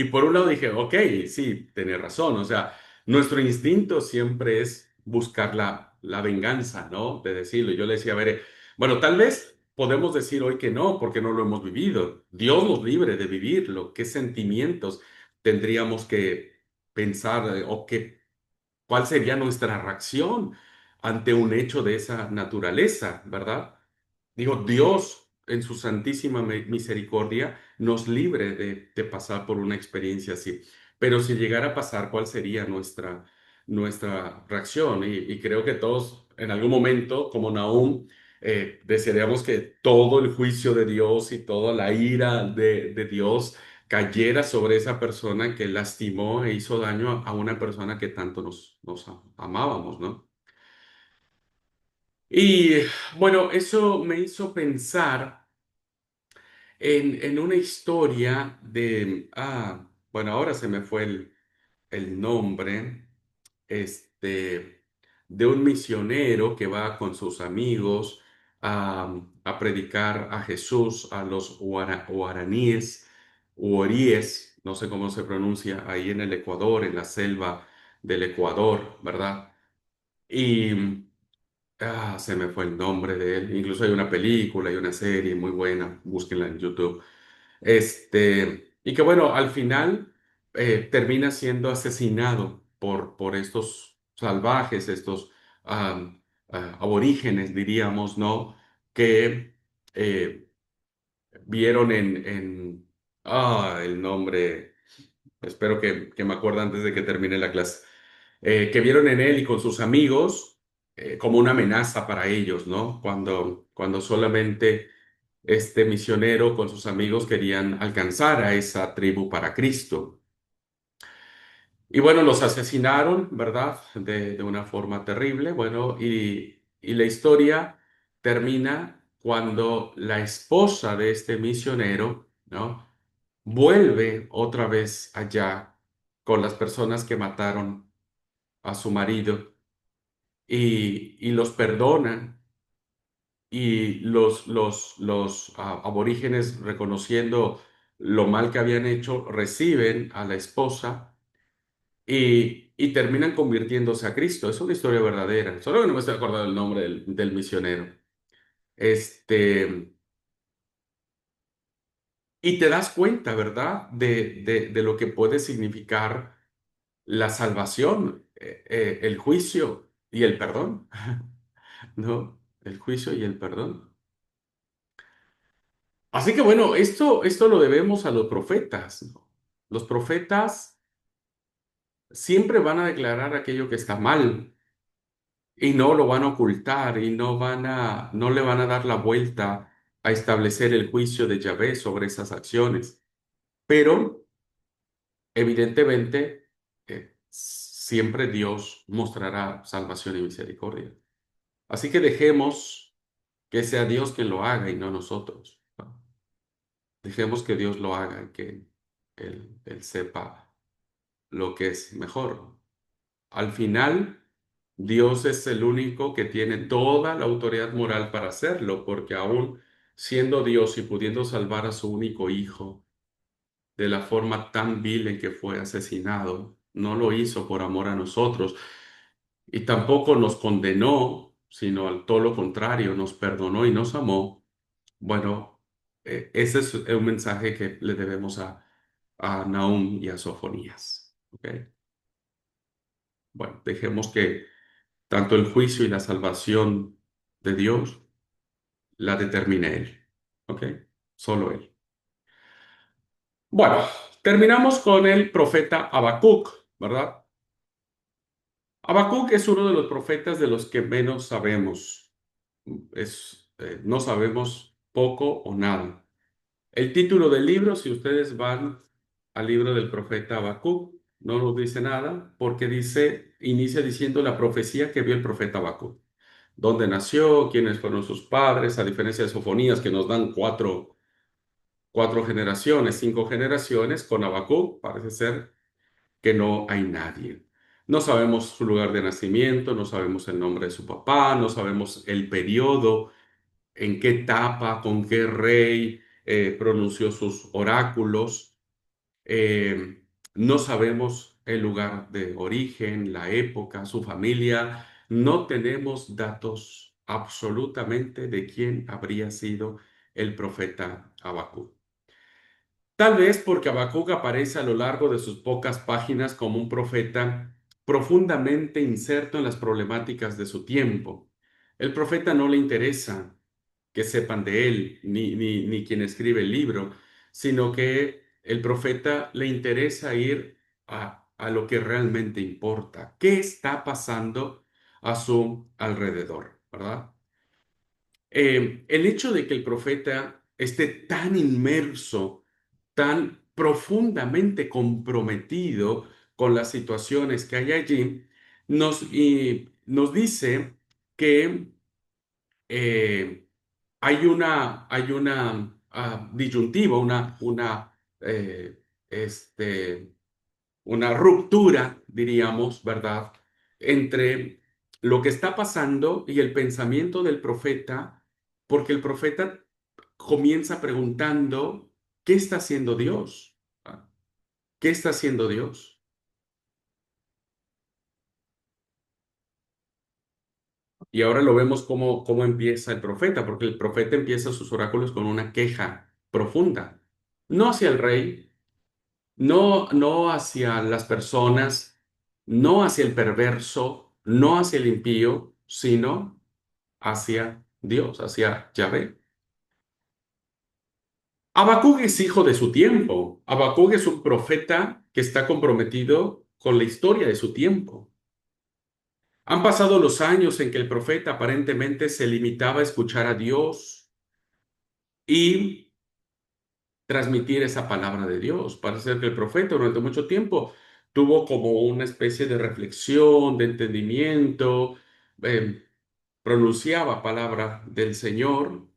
por un lado dije, ok, sí, tenés razón, o sea, nuestro instinto siempre es buscar la venganza, ¿no? De decirlo. Yo le decía, a ver, bueno, tal vez podemos decir hoy que no, porque no lo hemos vivido. Dios nos libre de vivirlo. ¿Qué sentimientos tendríamos que pensar o cuál sería nuestra reacción ante un hecho de esa naturaleza, ¿verdad? Digo, Dios en su santísima misericordia nos libre de pasar por una experiencia así. Pero si llegara a pasar, ¿cuál sería nuestra reacción? Y creo que todos en algún momento, como Nahum, desearíamos que todo el juicio de Dios y toda la ira de Dios cayera sobre esa persona que lastimó e hizo daño a una persona que tanto nos amábamos, ¿no? Y bueno, eso me hizo pensar en una historia bueno, ahora se me fue el nombre, este, de un misionero que va con sus amigos a predicar a Jesús a los guaraníes, huoríes, no sé cómo se pronuncia, ahí en el Ecuador, en la selva del Ecuador, ¿verdad? Y se me fue el nombre de él. Incluso hay una película y una serie muy buena, búsquenla en YouTube. Y que bueno, al final termina siendo asesinado por estos salvajes, estos aborígenes, diríamos, ¿no? Que eh, vieron el nombre, espero que me acuerde antes de que termine la clase, que vieron en él y con sus amigos como una amenaza para ellos, ¿no? Cuando solamente este misionero con sus amigos querían alcanzar a esa tribu para Cristo. Y bueno, los asesinaron, ¿verdad? De una forma terrible. Bueno, y la historia termina cuando la esposa de este misionero, ¿no? Vuelve otra vez allá con las personas que mataron a su marido y los perdonan y los aborígenes, reconociendo lo mal que habían hecho, reciben a la esposa y terminan convirtiéndose a Cristo. Es una historia verdadera. Solo que no me estoy acordando el nombre del misionero. Este, y te das cuenta, ¿verdad? De lo que puede significar la salvación, el juicio y el perdón. ¿No? El juicio y el perdón. Así que bueno, esto lo debemos a los profetas, ¿no? Los profetas siempre van a declarar aquello que está mal y no lo van a ocultar y no le van a dar la vuelta a establecer el juicio de Yahvé sobre esas acciones. Pero evidentemente siempre Dios mostrará salvación y misericordia. Así que dejemos que sea Dios quien lo haga y no nosotros, ¿no? Dejemos que Dios lo haga y que Él sepa lo que es mejor. Al final, Dios es el único que tiene toda la autoridad moral para hacerlo, porque aún siendo Dios y pudiendo salvar a su único hijo de la forma tan vil en que fue asesinado, no lo hizo por amor a nosotros y tampoco nos condenó, sino al todo lo contrario, nos perdonó y nos amó. Bueno, ese es un mensaje que le debemos a Nahum y a Sofonías. ¿Ok? Bueno, dejemos que tanto el juicio y la salvación de Dios la determine Él. ¿Ok? Solo Él. Bueno, terminamos con el profeta Habacuc, ¿verdad? Habacuc es uno de los profetas de los que menos sabemos. No sabemos poco o nada. El título del libro, si ustedes van al libro del profeta Habacuc, no nos dice nada porque inicia diciendo la profecía que vio el profeta Habacuc. Dónde nació, quiénes fueron sus padres, a diferencia de Sofonías que nos dan cuatro generaciones, cinco generaciones, con Habacuc parece ser que no hay nadie. No sabemos su lugar de nacimiento, no sabemos el nombre de su papá, no sabemos el periodo, en qué etapa, con qué rey pronunció sus oráculos. No sabemos el lugar de origen, la época, su familia. No tenemos datos absolutamente de quién habría sido el profeta Habacuc. Tal vez porque Habacuc aparece a lo largo de sus pocas páginas como un profeta profundamente inserto en las problemáticas de su tiempo. El profeta no le interesa que sepan de él, ni quien escribe el libro, sino que el profeta le interesa ir a lo que realmente importa. ¿Qué está pasando a su alrededor? ¿Verdad? El hecho de que el profeta esté tan inmerso, tan profundamente comprometido con las situaciones que hay allí, nos dice que eh, hay una disyuntiva, este, una ruptura, diríamos, ¿verdad?, entre lo que está pasando y el pensamiento del profeta, porque el profeta comienza preguntando, ¿qué está haciendo Dios? ¿Ah? ¿Qué está haciendo Dios? Y ahora lo vemos cómo empieza el profeta, porque el profeta empieza sus oráculos con una queja profunda, no hacia el rey, no hacia las personas, no hacia el perverso, no hacia el impío, sino hacia Dios, hacia Yahvé. Habacuc es hijo de su tiempo. Habacuc es un profeta que está comprometido con la historia de su tiempo. Han pasado los años en que el profeta aparentemente se limitaba a escuchar a Dios y transmitir esa palabra de Dios. Parece ser que el profeta durante mucho tiempo tuvo como una especie de reflexión, de entendimiento, eh, pronunciaba palabra del Señor,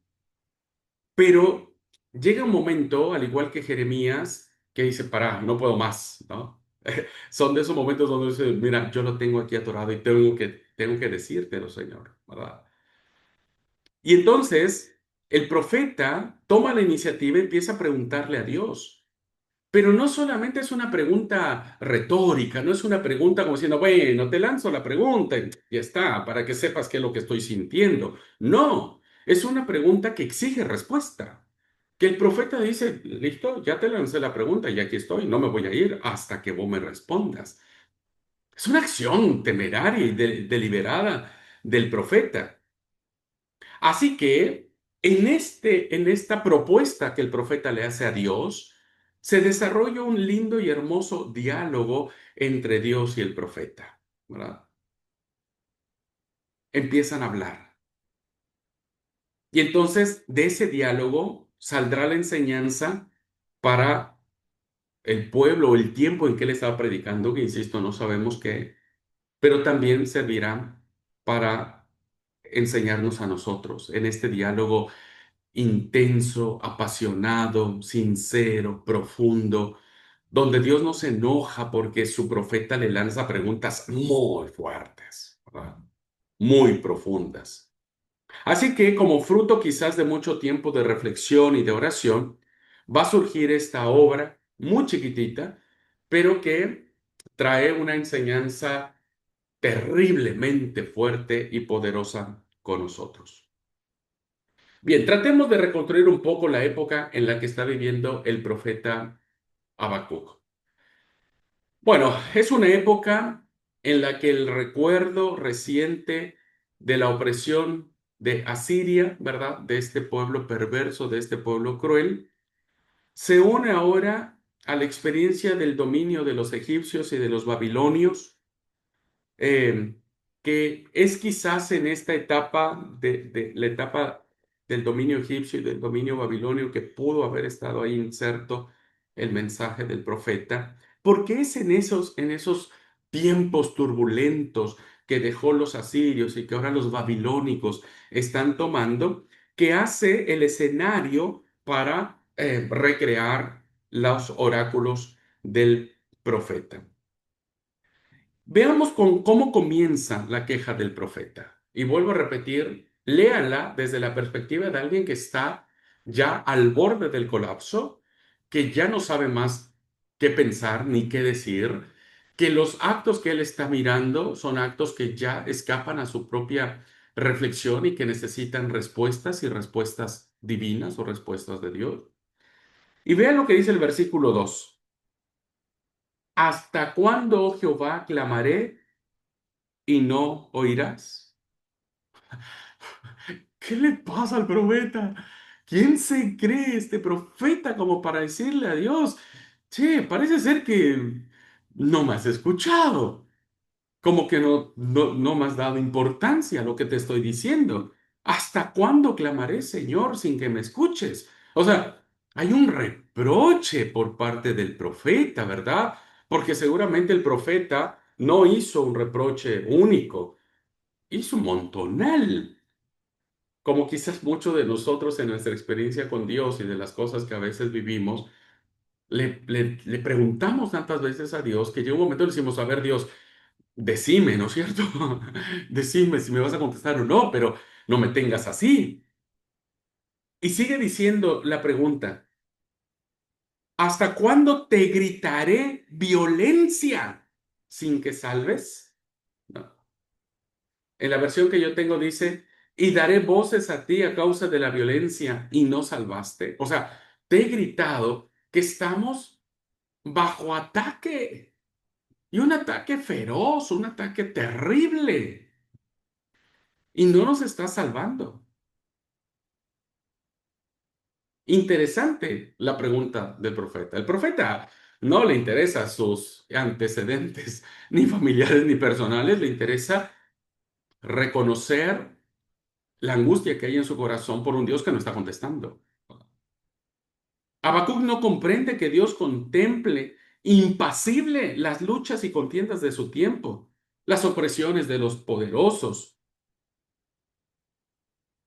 pero llega un momento, al igual que Jeremías, que dice, para, no puedo más, ¿no? Son de esos momentos donde dice, mira, yo lo tengo aquí atorado y tengo que decírtelo, Señor, ¿verdad? Y entonces el profeta toma la iniciativa y empieza a preguntarle a Dios. Pero no solamente es una pregunta retórica, no es una pregunta como diciendo, bueno, te lanzo la pregunta y ya está, para que sepas qué es lo que estoy sintiendo. No, es una pregunta que exige respuesta. Que el profeta dice, listo, ya te lancé la pregunta y aquí estoy, no me voy a ir hasta que vos me respondas. Es una acción temeraria y deliberada del profeta. Así que en esta propuesta que el profeta le hace a Dios, se desarrolla un lindo y hermoso diálogo entre Dios y el profeta, ¿verdad? Empiezan a hablar. Y entonces de ese diálogo saldrá la enseñanza para el pueblo o el tiempo en que él estaba predicando, que insisto, no sabemos qué, pero también servirá para enseñarnos a nosotros en este diálogo intenso, apasionado, sincero, profundo, donde Dios no se enoja porque su profeta le lanza preguntas muy fuertes, ¿verdad? Muy profundas. Así que, como fruto quizás de mucho tiempo de reflexión y de oración, va a surgir esta obra muy chiquitita, pero que trae una enseñanza terriblemente fuerte y poderosa con nosotros. Bien, tratemos de reconstruir un poco la época en la que está viviendo el profeta Habacuc. Bueno, es una época en la que el recuerdo reciente de la opresión de Asiria, ¿verdad? De este pueblo perverso, de este pueblo cruel, se une ahora a la experiencia del dominio de los egipcios y de los babilonios, eh, que es quizás en esta etapa de la etapa del dominio egipcio y del dominio babilonio que pudo haber estado ahí inserto el mensaje del profeta, porque es en esos tiempos turbulentos que dejó los asirios y que ahora los babilónicos están tomando, que hace el escenario para recrear los oráculos del profeta. Veamos cómo comienza la queja del profeta. Y vuelvo a repetir, léala desde la perspectiva de alguien que está ya al borde del colapso, que ya no sabe más qué pensar ni qué decir, que los actos que él está mirando son actos que ya escapan a su propia reflexión y que necesitan respuestas y respuestas divinas o respuestas de Dios. Y vean lo que dice el versículo 2. ¿Hasta cuándo, oh Jehová, clamaré y no oirás? ¿Qué le pasa al profeta? ¿Quién se cree este profeta como para decirle a Dios, che, parece ser que no me has escuchado, como que no me has dado importancia a lo que te estoy diciendo? ¿Hasta cuándo clamaré, Señor, sin que me escuches? O sea, hay un reproche por parte del profeta, ¿verdad? Porque seguramente el profeta no hizo un reproche único, hizo un montonal, como quizás muchos de nosotros en nuestra experiencia con Dios y de las cosas que a veces vivimos, le preguntamos tantas veces a Dios que llega un momento y le decimos, a ver, Dios, decime, ¿no es cierto? Decime si me vas a contestar o no, pero no me tengas así. Y sigue diciendo la pregunta, ¿hasta cuándo te gritaré violencia sin que salves? No. En la versión que yo tengo dice, y daré voces a ti a causa de la violencia y no salvaste. O sea, te he gritado que estamos bajo ataque y un ataque feroz, un ataque terrible y no nos está salvando. Interesante la pregunta del profeta. El profeta no le interesa sus antecedentes, ni familiares ni personales, le interesa reconocer la angustia que hay en su corazón por un Dios que no está contestando. Habacuc no comprende que Dios contemple impasible las luchas y contiendas de su tiempo, las opresiones de los poderosos,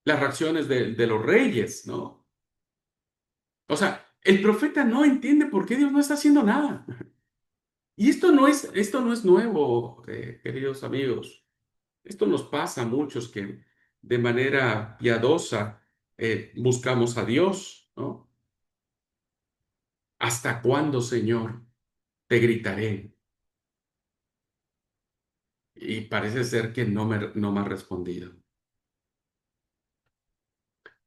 las reacciones de los reyes, ¿no? O sea, el profeta no entiende por qué Dios no está haciendo nada. Y esto no es nuevo, queridos amigos. Esto nos pasa a muchos que de manera piadosa buscamos a Dios, ¿no? ¿Hasta cuándo, Señor, te gritaré? Y parece ser que no me ha respondido.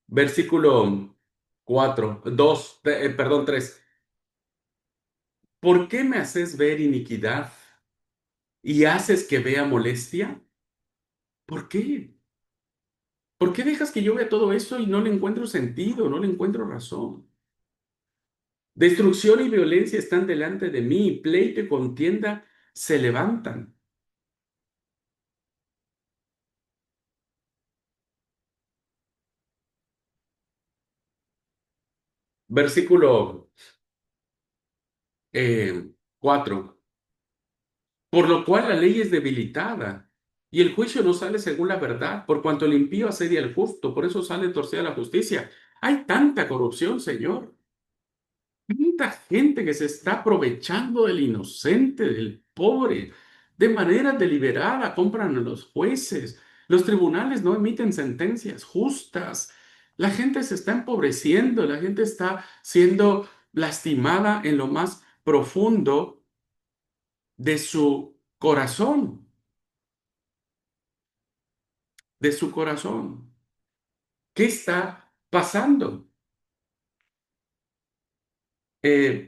Versículo 4, 2, perdón, 3. ¿Por qué me haces ver iniquidad y haces que vea molestia? ¿Por qué? ¿Por qué dejas que yo vea todo eso y no le encuentro sentido, no le encuentro razón? Destrucción y violencia están delante de mí, pleito y contienda se levantan. Versículo 4. Por lo cual la ley es debilitada y el juicio no sale según la verdad, por cuanto el impío asedia al justo, por eso sale torcida la justicia. Hay tanta corrupción, Señor. tanta gente que se está aprovechando del inocente, del pobre, de manera deliberada, compran a los jueces, los tribunales no emiten sentencias justas, la gente se está empobreciendo, la gente está siendo lastimada en lo más profundo de su corazón, de su corazón. ¿Qué está pasando?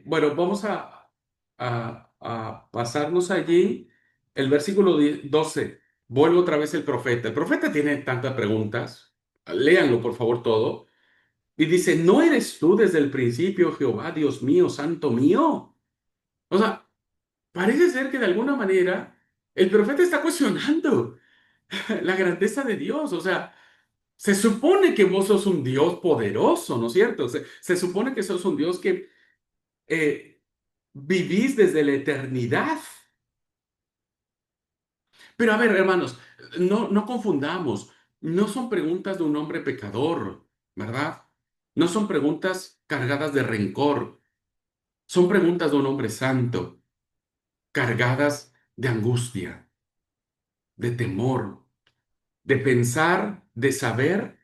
Bueno, vamos a pasarnos allí. El versículo 12. Vuelve otra vez el profeta. El profeta tiene tantas preguntas. Léanlo, por favor, todo. Y dice, ¿no eres tú desde el principio, Jehová, Dios mío, santo mío? O sea, parece ser que de alguna manera el profeta está cuestionando la grandeza de Dios. O sea, se supone que vos sos un Dios poderoso, ¿no es cierto? Se supone que sos un Dios que eh, vivís desde la eternidad. Pero a ver, hermanos, no confundamos. No son preguntas de un hombre pecador, ¿verdad? No son preguntas cargadas de rencor. Son preguntas de un hombre santo, cargadas de angustia, de temor, de pensar, de saber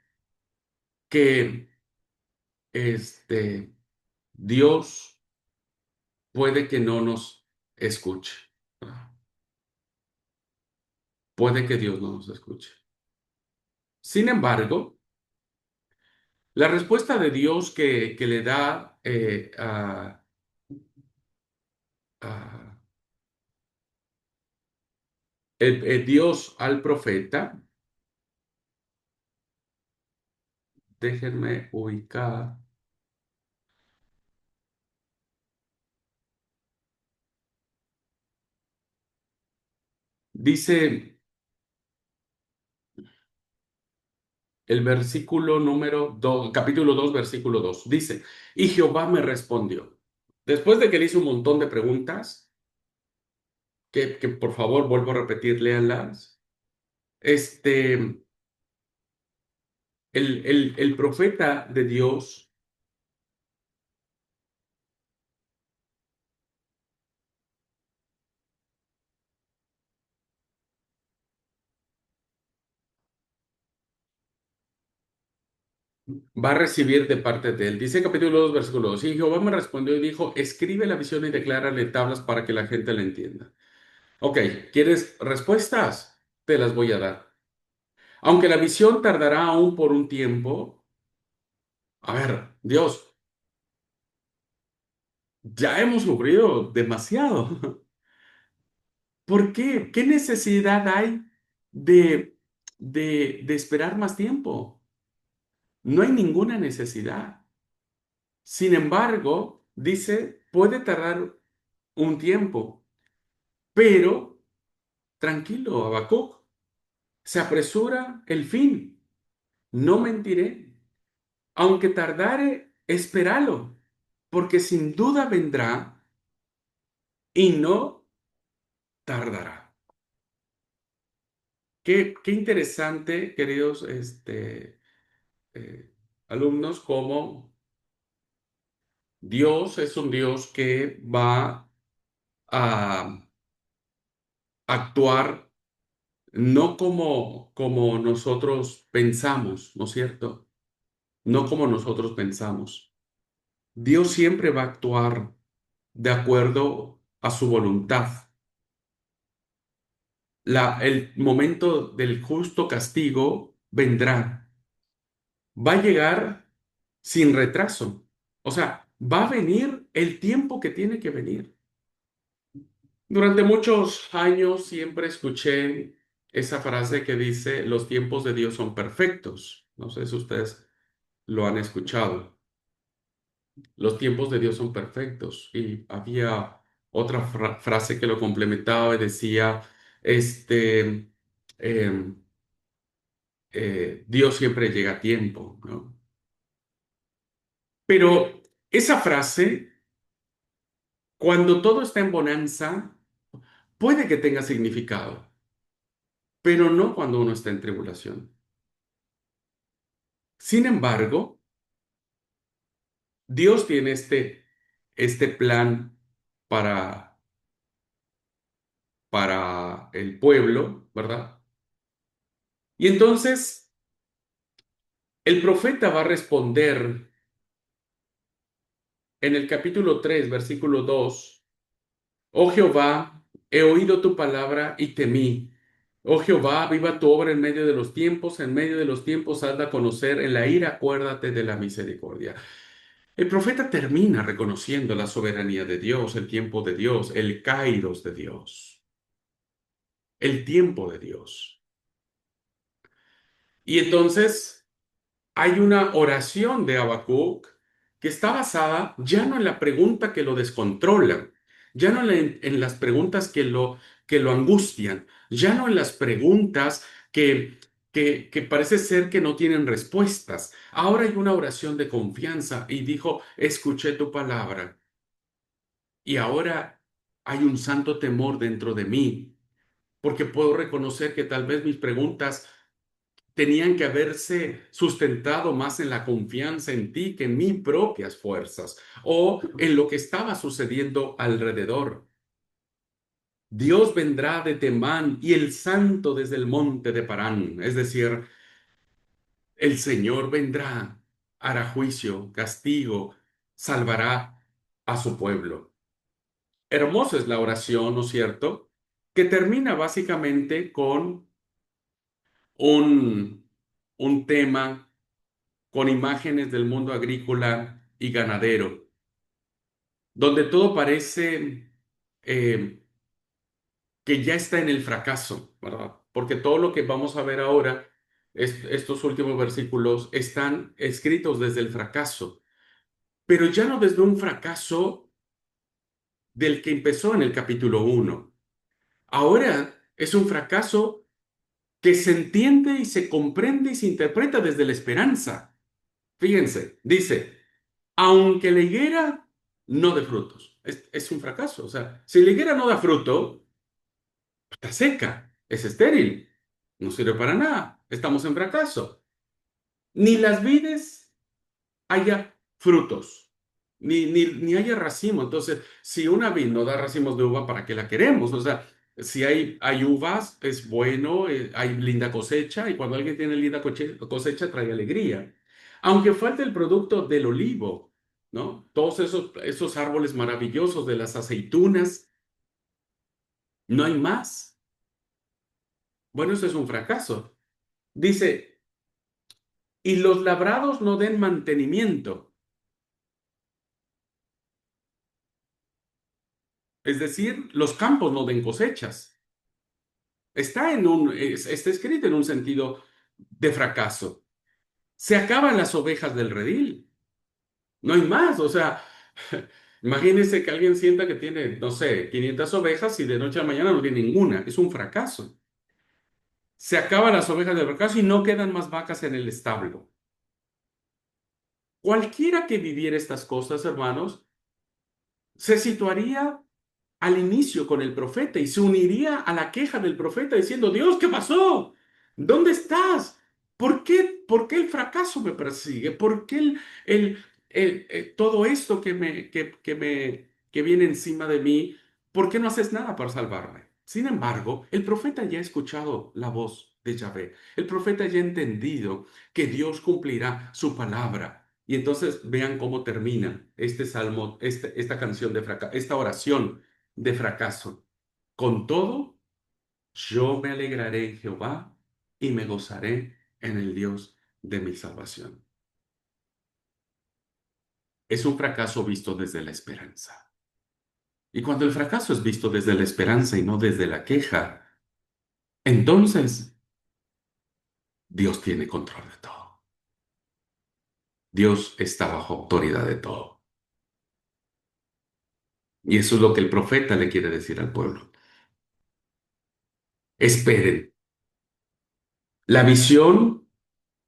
que Dios puede que no nos escuche. Puede que Dios no nos escuche. Sin embargo, la respuesta de Dios que le da a el Dios al profeta, déjenme ubicar, dice el versículo número 2, capítulo 2, versículo 2, dice, y Jehová me respondió. Después de que le hice un montón de preguntas, que por favor vuelvo a repetir, léanlas, el el profeta de Dios va a recibir de parte de él. Dice capítulo 2 versículo 2. Y Jehová me respondió y dijo, escribe la visión y declárale en tablas para que la gente la entienda. Ok, ¿quieres respuestas? Te las voy a dar. Aunque la visión tardará aún por un tiempo, a ver, Dios, ya hemos sufrido demasiado. ¿Por qué? ¿Qué necesidad hay de esperar más tiempo? No hay ninguna necesidad. Sin embargo, dice, puede tardar un tiempo, pero tranquilo, Habacuc, se apresura el fin. No mentiré. Aunque tardare, espéralo, porque sin duda vendrá y no tardará. Qué interesante, queridos eh, alumnos, cómo Dios es un Dios que va a actuar no como nosotros pensamos, ¿no es cierto? No como nosotros pensamos. Dios siempre va a actuar de acuerdo a su voluntad. El momento del justo castigo vendrá. Va a llegar sin retraso. O sea, va a venir el tiempo que tiene que venir. Durante muchos años siempre escuché esa frase que dice, los tiempos de Dios son perfectos. No sé si ustedes lo han escuchado. Los tiempos de Dios son perfectos. Y había otra frase que lo complementaba y decía, este, em, Dios siempre llega a tiempo, ¿no? Pero esa frase, cuando todo está en bonanza, puede que tenga significado, pero no cuando uno está en tribulación. Sin embargo, Dios tiene este plan para, para el pueblo, ¿verdad? Y entonces el profeta va a responder en el capítulo 3 versículo 2. Oh Jehová, he oído tu palabra y temí. Oh Jehová, viva tu obra en medio de los tiempos hazla a conocer, en la ira acuérdate de la misericordia. El profeta termina reconociendo la soberanía de Dios, el tiempo de Dios, el kairos de Dios, el tiempo de Dios. Y entonces hay una oración de Habacuc que está basada ya no en la pregunta que lo descontrola, ya no en las preguntas que lo angustian, ya no en las preguntas que parece ser que no tienen respuestas. Ahora hay una oración de confianza y dijo, escuché tu palabra y ahora hay un santo temor dentro de mí, porque puedo reconocer que tal vez mis preguntas tenían que haberse sustentado más en la confianza en ti que en mis propias fuerzas o en lo que estaba sucediendo alrededor. Dios vendrá de Temán y el santo desde el monte de Parán, es decir, el Señor vendrá, hará juicio, castigo, salvará a su pueblo. Hermosa es la oración, ¿no es cierto? Que termina básicamente con un, un tema con imágenes del mundo agrícola y ganadero, donde todo parece eh, que ya está en el fracaso, ¿verdad? Porque todo lo que vamos a ver ahora, estos últimos versículos, están escritos desde el fracaso, pero ya no desde un fracaso del que empezó en el capítulo uno. Ahora es un fracaso que se entiende y se comprende y se interpreta desde la esperanza. Fíjense, dice, aunque la higuera no dé frutos. Es un fracaso. O sea, si la higuera no da fruto, está seca, es estéril, no sirve para nada. Estamos en fracaso. Ni las vides haya frutos, ni haya racimo. Entonces, si una vid no da racimos de uva, ¿para qué la queremos? O sea, si hay uvas, es bueno, hay linda cosecha, y cuando alguien tiene linda cosecha, trae alegría. Aunque falte el producto del olivo, ¿no? Todos esos árboles maravillosos de las aceitunas, no hay más. Bueno, eso es un fracaso. Dice, y los labrados no den mantenimiento, es decir, los campos no den cosechas. Está escrito en un sentido de fracaso. Se acaban las ovejas del redil. No hay más. O sea, imagínese que alguien sienta que tiene, no sé, 500 ovejas y de noche a mañana no tiene ninguna. Es un fracaso. Se acaban las ovejas del fracaso y no quedan más vacas en el establo. Cualquiera que viviera estas cosas, hermanos, se situaría al inicio con el profeta y se uniría a la queja del profeta diciendo, Dios, ¿qué pasó? ¿Dónde estás? Por qué el fracaso me persigue? ¿Por qué todo esto que viene encima de mí? ¿Por qué no haces nada para salvarme? Sin embargo, el profeta ya ha escuchado la voz de Yahvé. El profeta ya ha entendido que Dios cumplirá su palabra. Y entonces vean cómo termina este salmo, esta canción de fracaso, esta oración de fracaso. Con todo, yo me alegraré en Jehová y me gozaré en el Dios de mi salvación. Es un fracaso visto desde la esperanza. Y cuando el fracaso es visto desde la esperanza y no desde la queja, entonces Dios tiene control de todo. Dios está bajo autoridad de todo. Y eso es lo que el profeta le quiere decir al pueblo. Esperen. La visión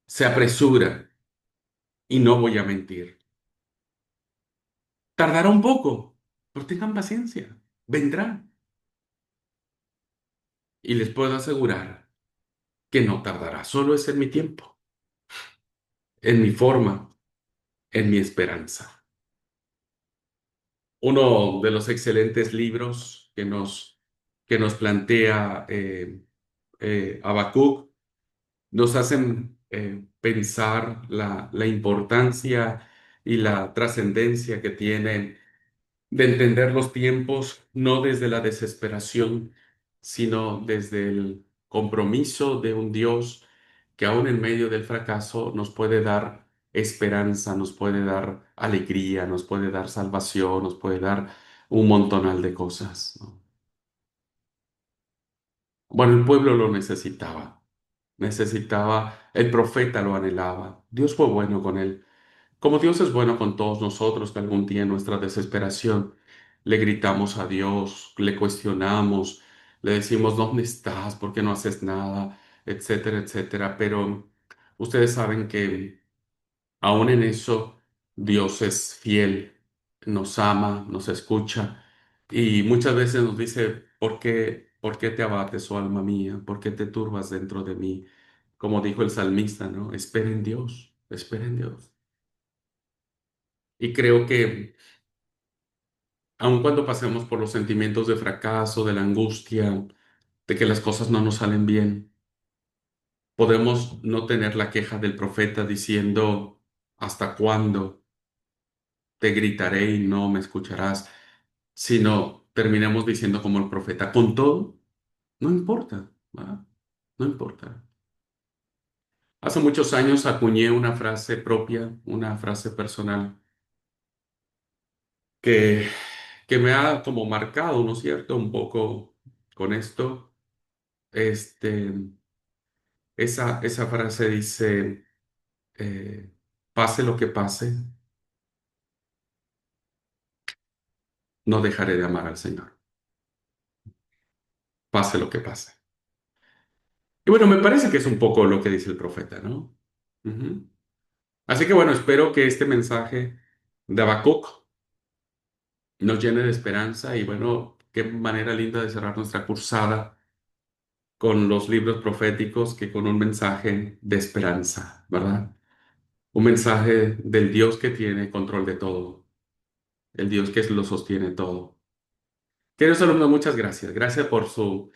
se apresura y no voy a mentir. Tardará un poco, pero tengan paciencia. Vendrá. Y les puedo asegurar que no tardará. Solo es en mi tiempo, en mi forma, en mi esperanza. uno de los excelentes libros que nos plantea Habacuc, nos hacen pensar la importancia y la trascendencia que tiene de entender los tiempos no desde la desesperación, sino desde el compromiso de un Dios que aún en medio del fracaso nos puede dar esperanza, nos puede dar alegría, nos puede dar salvación, nos puede dar un montonal de cosas, ¿no? Bueno, el pueblo lo necesitaba, el profeta lo anhelaba, Dios fue bueno con él. Como Dios es bueno con todos nosotros, que algún día en nuestra desesperación le gritamos a Dios, le cuestionamos, le decimos, ¿dónde estás? ¿Por qué no haces nada? Etcétera, etcétera. Pero ustedes saben que aún en eso Dios es fiel, nos ama, nos escucha y muchas veces nos dice, por qué te abates, oh alma mía? ¿Por qué te turbas dentro de mí? Como dijo el salmista, ¿no? Espera en Dios, espera en Dios. Y creo que aun cuando pasemos por los sentimientos de fracaso, de la angustia, de que las cosas no nos salen bien, podemos no tener la queja del profeta diciendo, ¿hasta cuándo te gritaré y no me escucharás? Sino terminemos diciendo como el profeta, con todo, no importa, ¿verdad? No importa. Hace muchos años acuñé una frase propia, una frase personal que, que me ha como marcado, ¿no es cierto? Un poco con esto. Este, esa frase dice, eh, pase lo que pase, no dejaré de amar al Señor, pase lo que pase. Y bueno, me parece que es un poco lo que dice el profeta, ¿no? Ujú. Así que bueno, espero que este mensaje de Habacuc nos llene de esperanza y bueno, qué manera linda de cerrar nuestra cursada con los libros proféticos que con un mensaje de esperanza, ¿verdad? Un mensaje del Dios que tiene control de todo, el Dios que lo sostiene todo. Queridos alumnos, muchas gracias. Gracias por su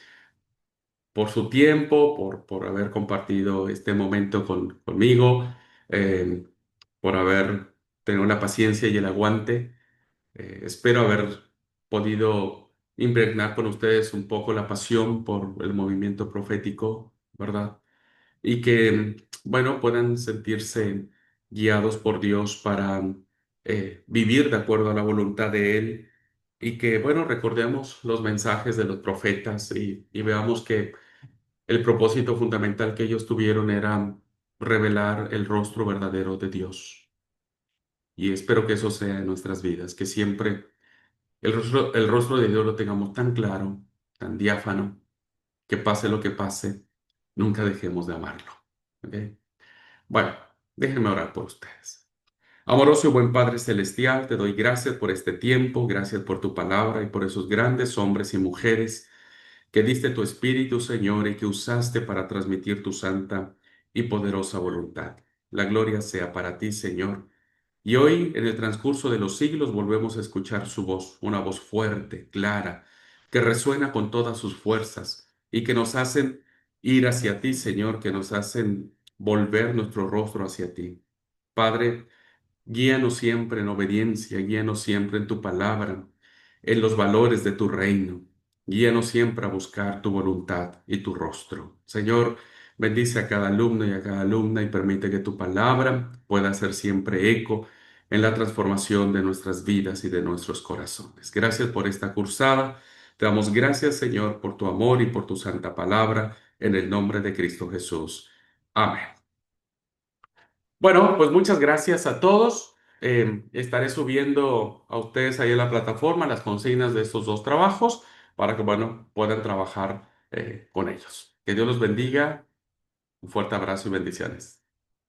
tiempo, por haber compartido este momento conmigo, eh, por haber tenido la paciencia y el aguante. Espero haber podido impregnar con ustedes un poco la pasión por el movimiento profético, ¿verdad? Y que, bueno, puedan sentirse guiados por Dios para vivir de acuerdo a la voluntad de Él y que, bueno, recordemos los mensajes de los profetas y veamos que el propósito fundamental que ellos tuvieron era revelar el rostro verdadero de Dios. Y espero que eso sea en nuestras vidas, que siempre el rostro de Dios lo tengamos tan claro, tan diáfano, que pase lo que pase, nunca dejemos de amarlo. ¿Ok? Bueno, déjenme orar por ustedes. Amoroso y buen Padre Celestial, te doy gracias por este tiempo, gracias por tu palabra y por esos grandes hombres y mujeres que diste tu Espíritu, Señor, y que usaste para transmitir tu santa y poderosa voluntad. La gloria sea para ti, Señor. Y hoy, en el transcurso de los siglos, volvemos a escuchar su voz, una voz fuerte, clara, que resuena con todas sus fuerzas y que nos hacen ir hacia ti, Señor, que nos hacen volver nuestro rostro hacia ti. Padre, guíanos siempre en obediencia, guíanos siempre en tu palabra, en los valores de tu reino. Guíanos siempre a buscar tu voluntad y tu rostro. Señor, bendice a cada alumno y a cada alumna y permite que tu palabra pueda hacer siempre eco en la transformación de nuestras vidas y de nuestros corazones. Gracias por esta cursada. Te damos gracias, Señor, por tu amor y por tu santa palabra, en el nombre de Cristo Jesús. Amén. Bueno, pues muchas gracias a todos. Estaré subiendo a ustedes ahí en la plataforma las consignas de estos dos trabajos para que, bueno, puedan trabajar con ellos. Que Dios los bendiga. Un fuerte abrazo y bendiciones.